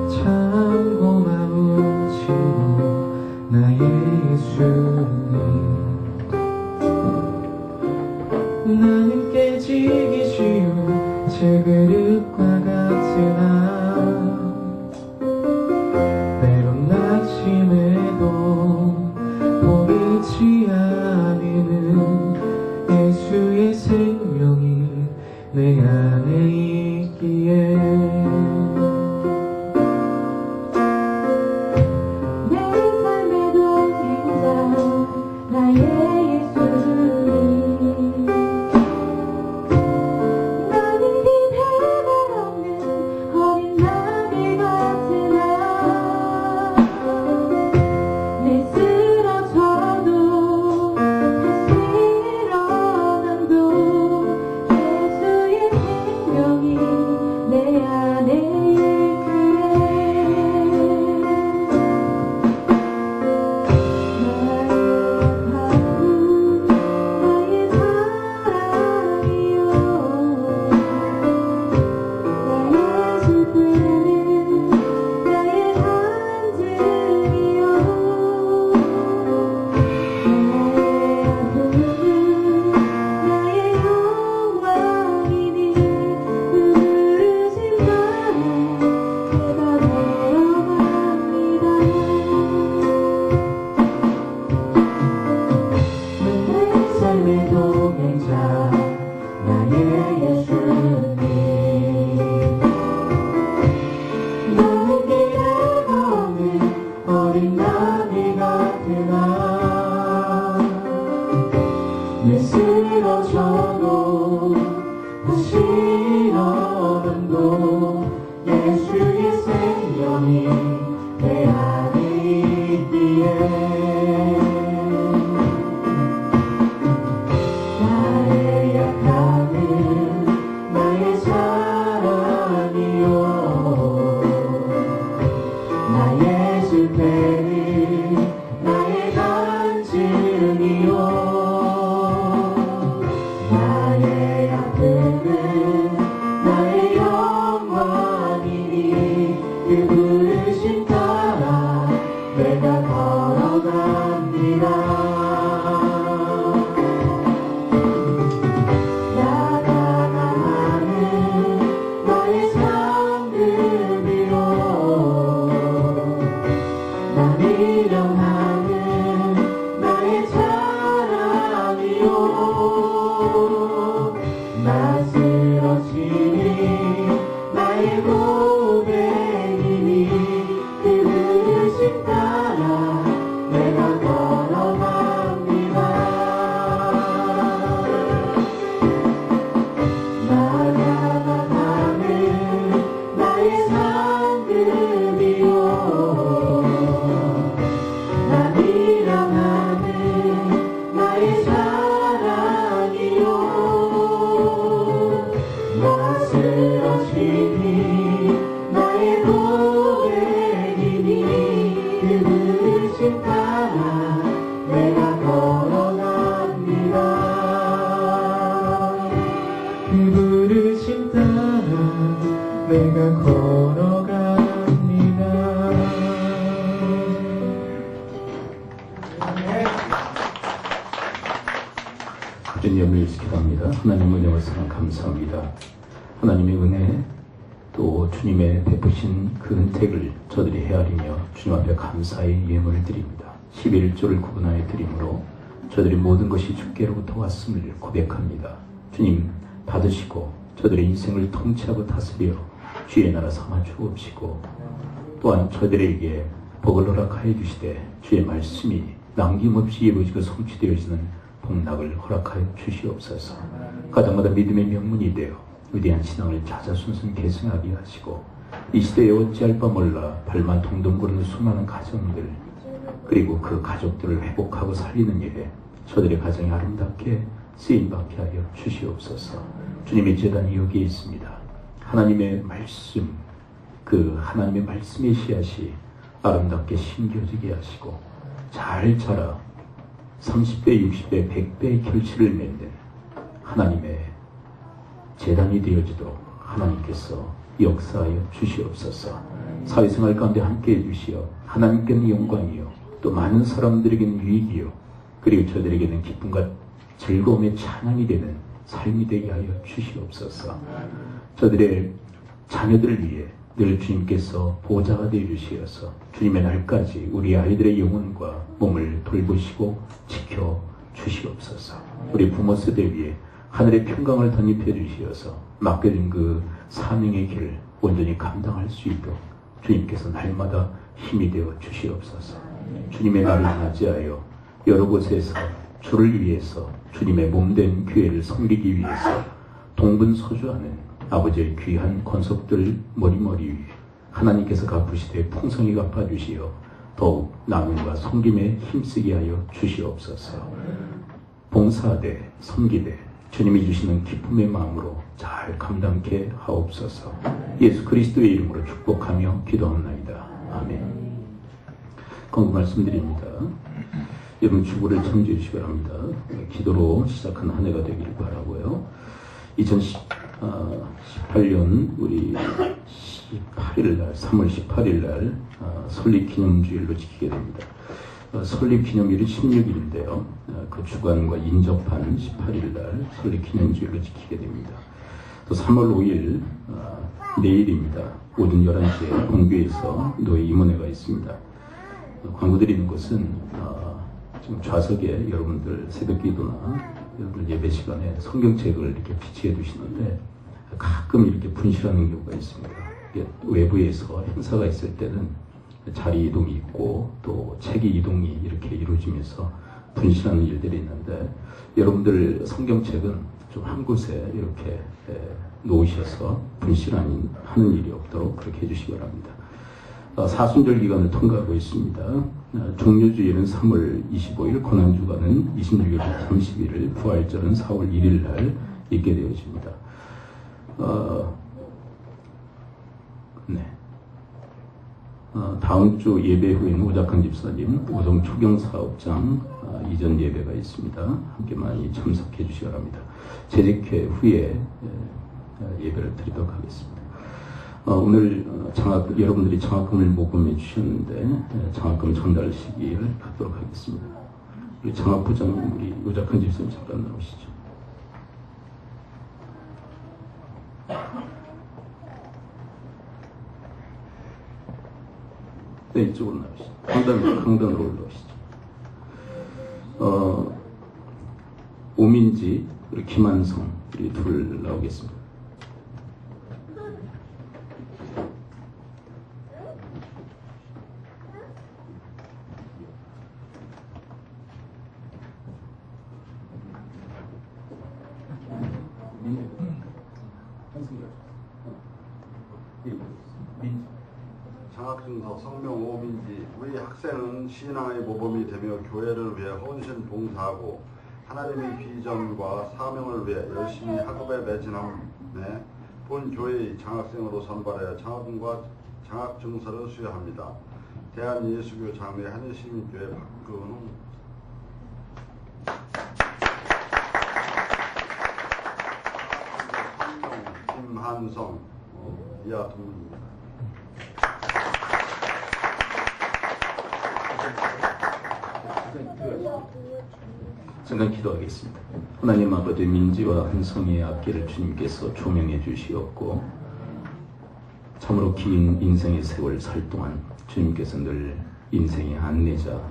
[SPEAKER 1] 참 고마운 친구 나의 예수님, 나는 깨지기 쉬운 질그릇과 같으나 때론 낙심해도 포기치 않는 예수의 생명이 내 안에 있기에 쓰러져도 다시 일어남도 예수의 생명이 내 안에 있기에 나의 약함은 나의 사랑이요 나의 실패는 나의 간증이요 나의 아픔은 나의 영광이니 그 부르심 따라 내가 걸어갑니다. 나가나하는 나의 상급이요 나 미련하는 나의 자랑이요 나 쓰러지니 나의 고백이니 그 부르심 따라 내가 걸어갑니다. 나가나가는 나의 상급이요 나 미련하는 나의 사랑이요 나 쓰러지니 나의 고백이니 그 부르심 따라 내가 걸어갑니다. 그 부르심 따라 내가 걸어갑니다.
[SPEAKER 2] 꾸준히 염려를 기도합니다. 하나님 은혜와 사랑 감사합니다. 하나님의 은혜 또 주님의 베푸신 그 은택을 저들이 헤아리며 주님 앞에 감사의 예물을 드립니다. 11조를 구분하여 드림으로 저들이 모든 것이 주께로부터 왔음을 고백합니다. 주님 받으시고 저들의 인생을 통치하고 다스려 주의 나라 삼아 주옵시고 또한 저들에게 복을 허락하여 주시되 주의 말씀이 남김없이 이루어지고 성취되어지는 복락을 허락하여 주시옵소서. 가정마다 믿음의 명문이 되어 위대한 신앙을 자자손손 계승하게 하시고 이 시대에 어찌할 바 몰라 발만 동동 구르는 수많은 가정들 그리고 그 가족들을 회복하고 살리는 일에 저들의 가정이 아름답게 쓰임받게 하여 주시옵소서. 주님의 제단이 여기에 있습니다. 하나님의 말씀, 그 하나님의 말씀의 씨앗이 아름답게 심겨지게 하시고 잘 자라 30배, 60배, 100배의 결실을 맺는 하나님의 제단이 되어지도록 하나님께서 역사하여 주시옵소서. 사회생활 가운데 함께해 주시어 하나님께는 영광이요 또 많은 사람들에게는 유익이요 그리고 저들에게는 기쁨과 즐거움의 찬양이 되는 삶이 되게 하여 주시옵소서. 저들의 자녀들을 위해 늘 주님께서 보호자가 되어 주시어서 주님의 날까지 우리 아이들의 영혼과 몸을 돌보시고 지켜 주시옵소서. 우리 부모 세대 위에 하늘의 평강을 덧입혀 주시어서 맡겨진 그 사명의 길을 온전히 감당할 수 있도록 주님께서 날마다 힘이 되어 주시옵소서. 주님의 날을 맞이하여 여러 곳에서 주를 위해서 주님의 몸된 교회를 섬기기 위해서 동분서주하는 아버지의 귀한 권속들 머리머리 위에 하나님께서 갚으시되 풍성히 갚아주시어 더욱 나눔과 섬김에 힘쓰게 하여 주시옵소서. 봉사하되 섬기되 주님이 주시는 기쁨의 마음으로 잘 감당케 하옵소서. 예수 그리스도의 이름으로 축복하며 기도합나이다. 아멘. 건고 말씀드립니다. 여러분 주보를 참조해 주시기 바랍니다. 기도로 시작한 한 해가 되기를 바라고요. 2018년 우리 18일 날 3월 18일 날 설립기념주일로 지키게 됩니다. 설립기념일이 16일인데요. 그 주간과 인접한 18일 날 설립기념주일로 지키게 됩니다. 또 3월 5일 내일입니다. 오전 11시에 본교에서 노예 임원회가 있습니다. 광고드리는 것은 지금 좌석에 여러분들 새벽기도나 여러분들 예배 시간에 성경책을 이렇게 비치해 두시는데 가끔 이렇게 분실하는 경우가 있습니다. 외부에서 행사가 있을 때는 자리 이동이 있고 또 책의 이동이 이렇게 이루어지면서 분실하는 일들이 있는데 여러분들 성경책은 좀 한 곳에 이렇게 놓으셔서 분실하는 일이 없도록 그렇게 해주시기 바랍니다. 사순절 기간을 통과하고 있습니다. 종료주일은 3월 25일, 고난주간은 26일, 30일, 부활절은 4월 1일 날 있게 되어집니다. 다음 주 예배 후에는 오작한 집사님, 우동 초경 사업장 이전 예배가 있습니다. 함께 많이 참석해 주시기 바랍니다. 재직회 후에 예배를 드리도록 하겠습니다. 오늘 여러분들이 장학금을 모금해 주셨는데 장학금 전달 시기를 갖도록 하겠습니다. 우리 장학부장님, 우리 오작한 집사님 잠깐 나오시죠. 네, 이쪽으로 나오시죠. 강단으로 올라오시죠. 오민지, 우리 김한성, 우리 둘 나오겠습니다.
[SPEAKER 3] 장학증서 성명 오민지. 우리 학생은 신앙의 모범이 되며 교회를 위해 헌신 봉사하고 하나님의 비전과 사명을 위해 열심히 학업에 매진함에 본 교회의 장학생으로 선발하여 장학금과 장학증서를 수여합니다. 대한예수교 장례 한일시민교회 박근웅. 김한성, 이하 동문입니다.
[SPEAKER 2] 잠깐 기도하겠습니다. 하나님 아버지, 민지와 한성의 앞길을 주님께서 조명해 주시었고 참으로 긴 인생의 세월 살 동안 주님께서 늘 인생의 안내자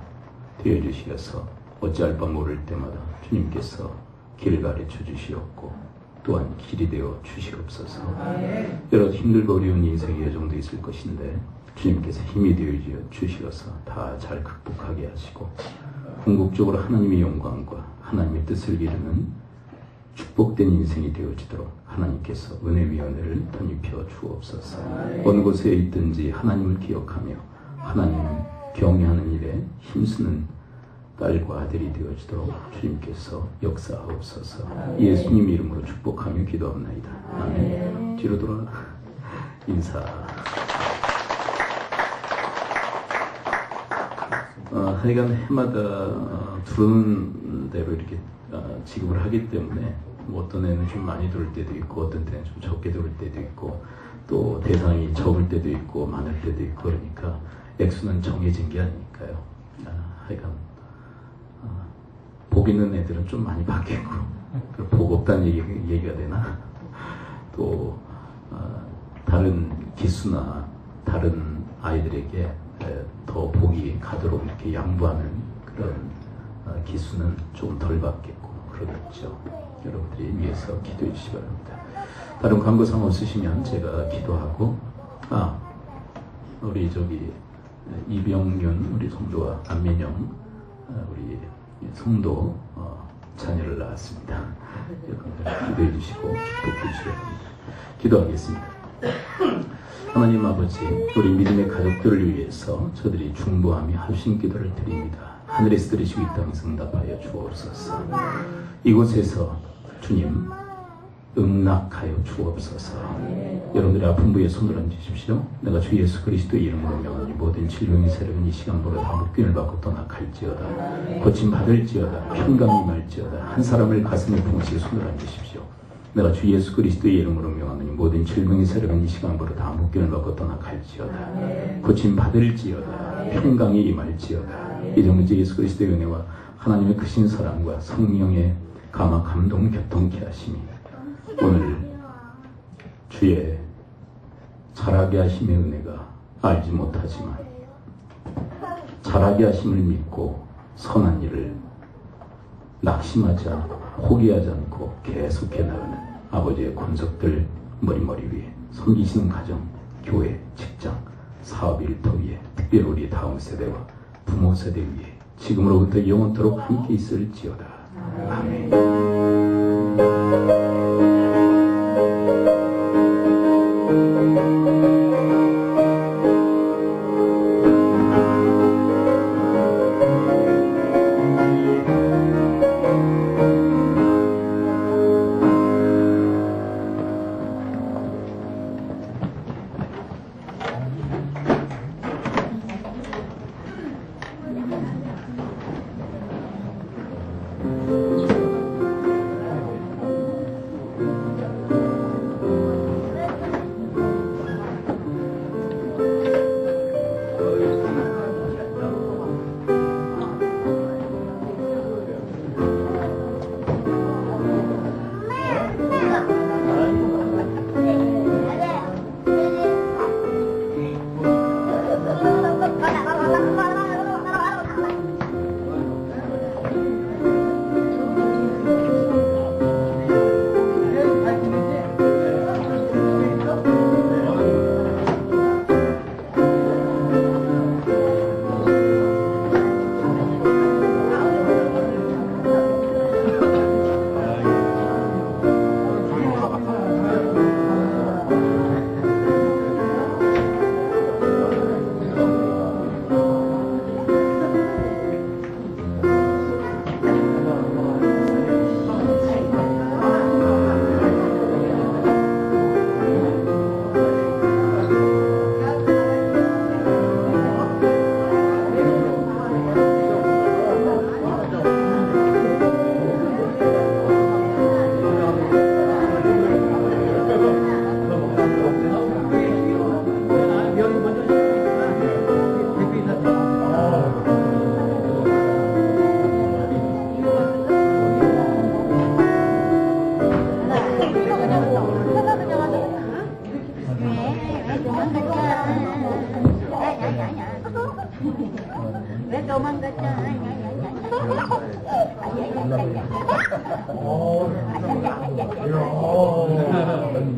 [SPEAKER 2] 되어 주시어서 어찌할 바 모를 때마다 주님께서 길 가르쳐 주시었고 또한 길이 되어 주시옵소서. 여러 힘들고 어려운 인생의 여정도 있을 것인데 주님께서 힘이 되어 주시어서 다 잘 극복하게 하시고 궁극적으로 하나님의 영광과 하나님의 뜻을 이루는 축복된 인생이 되어지도록 하나님께서 은혜 위에 은혜를 덧입혀 주옵소서. 어느 곳에 있든지 하나님을 기억하며 하나님을 경외하는 일에 힘쓰는 딸과 아들이 되어지도록 주님께서 역사하옵소서. 예수님 이름으로 축복하며 기도합나이다. 아멘. 뒤로 돌아 인사. 하여간 해마다 들어오는 대로 이렇게 지급을 하기 때문에 어떤 애는 좀 많이 들을 때도 있고 어떤 때는 좀 적게 들을 때도 있고 또 대상이 적을 때도 있고 많을 때도 있고 그러니까 액수는 정해진 게 아니니까요. 하여간 복 있는 애들은 좀 많이 받겠고 복 없다는 얘기가 되나 또 다른 기수나 다른 아이들에게 더 복이 가도록 이렇게 양보하는 그런 기수는 좀 덜 받겠고 그러겠죠. 여러분들이 위해서 기도해 주시기 바랍니다. 다른 광고상 없으시면 제가 기도하고 우리 이병윤 우리 성도와 안민영 우리 성도 자녀를 낳았습니다. 여러분들 기도해 주시고 축복해 주시기 바랍니다. 기도하겠습니다. 하나님 아버지, 우리 믿음의 가족들을 위해서 저들이 중보하며 합심 기도를 드립니다. 하늘에서 들으시고 이 땅에서 응답하여 주옵소서. 이곳에서 주님 응낙하여 주옵소서. 여러분들의 아픈 부에 손을 얹으십시오. 내가 주 예수 그리스도의 이름으로 명하니 모든 질병의 세력은 이 시간보다 다 목균을 받고 떠나갈지어다. 고침받을지어다. 평강이 말지어다. 한 사람을 가슴에 품으시고 손을 얹으십시오. 내가 주 예수 그리스도의 이름으로 명하노니 모든 질병의 세력은 이 시간부로 다 목견을 받고 떠나갈지어다. 고침 받을지어다. 평강이 임할지어다. 이정도지 예수 그리스도의 은혜와 하나님의 크신 사랑과 성령의 감화 감동 교통케 하심이 오늘 주의 자라게 하심의 은혜가 알지 못하지만 자라게 하심을 믿고 선한 일을 낙심하지 않고 포기하지 않고 계속해 나가는 아버지의 권속들 머리머리 위에 섬기시는 가정, 교회, 직장, 사업 일터 위에 특별히 우리 다음 세대와 부모 세대 위에 지금으로부터 영원토록 함께 있을지어다. 아멘.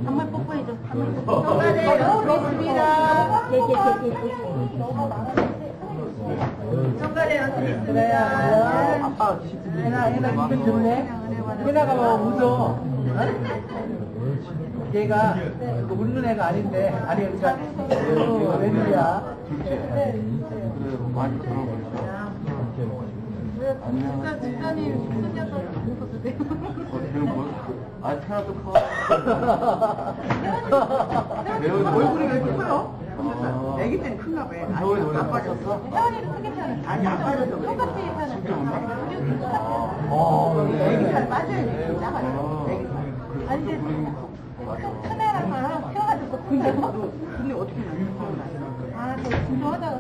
[SPEAKER 4] 한번 뽀뽀해줘. 정말요, 좋습니다. 정말요, 좋습니다.
[SPEAKER 5] 아빠, 얘나 기분 좋네? 얘나가 뭐 웃어. 얘가 웃는 애가 아닌데, 아니, 그러니까, 웬일이야?
[SPEAKER 4] 진짜 집사님 손녀도 웃어도 돼요.
[SPEAKER 1] 아, 태어나도 커.
[SPEAKER 5] 얼굴이 왜 이렇게 커요? 애기 때는 큰가 봐. 아니, 안 빠졌어?
[SPEAKER 4] 태원이도 크게 태어났어.
[SPEAKER 5] 아니, 안 빠졌어.
[SPEAKER 4] 똑같이 태어났어. 우리도
[SPEAKER 5] 애기
[SPEAKER 4] 똑같아.
[SPEAKER 5] 살 빠져야지. 작아요. 애기 살.
[SPEAKER 4] 아니, 근데 큰 애라서 태어나서 군대요?
[SPEAKER 5] 근데 어떻게 나왔어?
[SPEAKER 4] 아, 저 군대하다가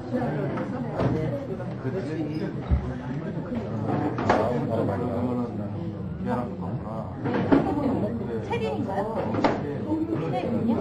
[SPEAKER 4] 체린인가요? 체린이요?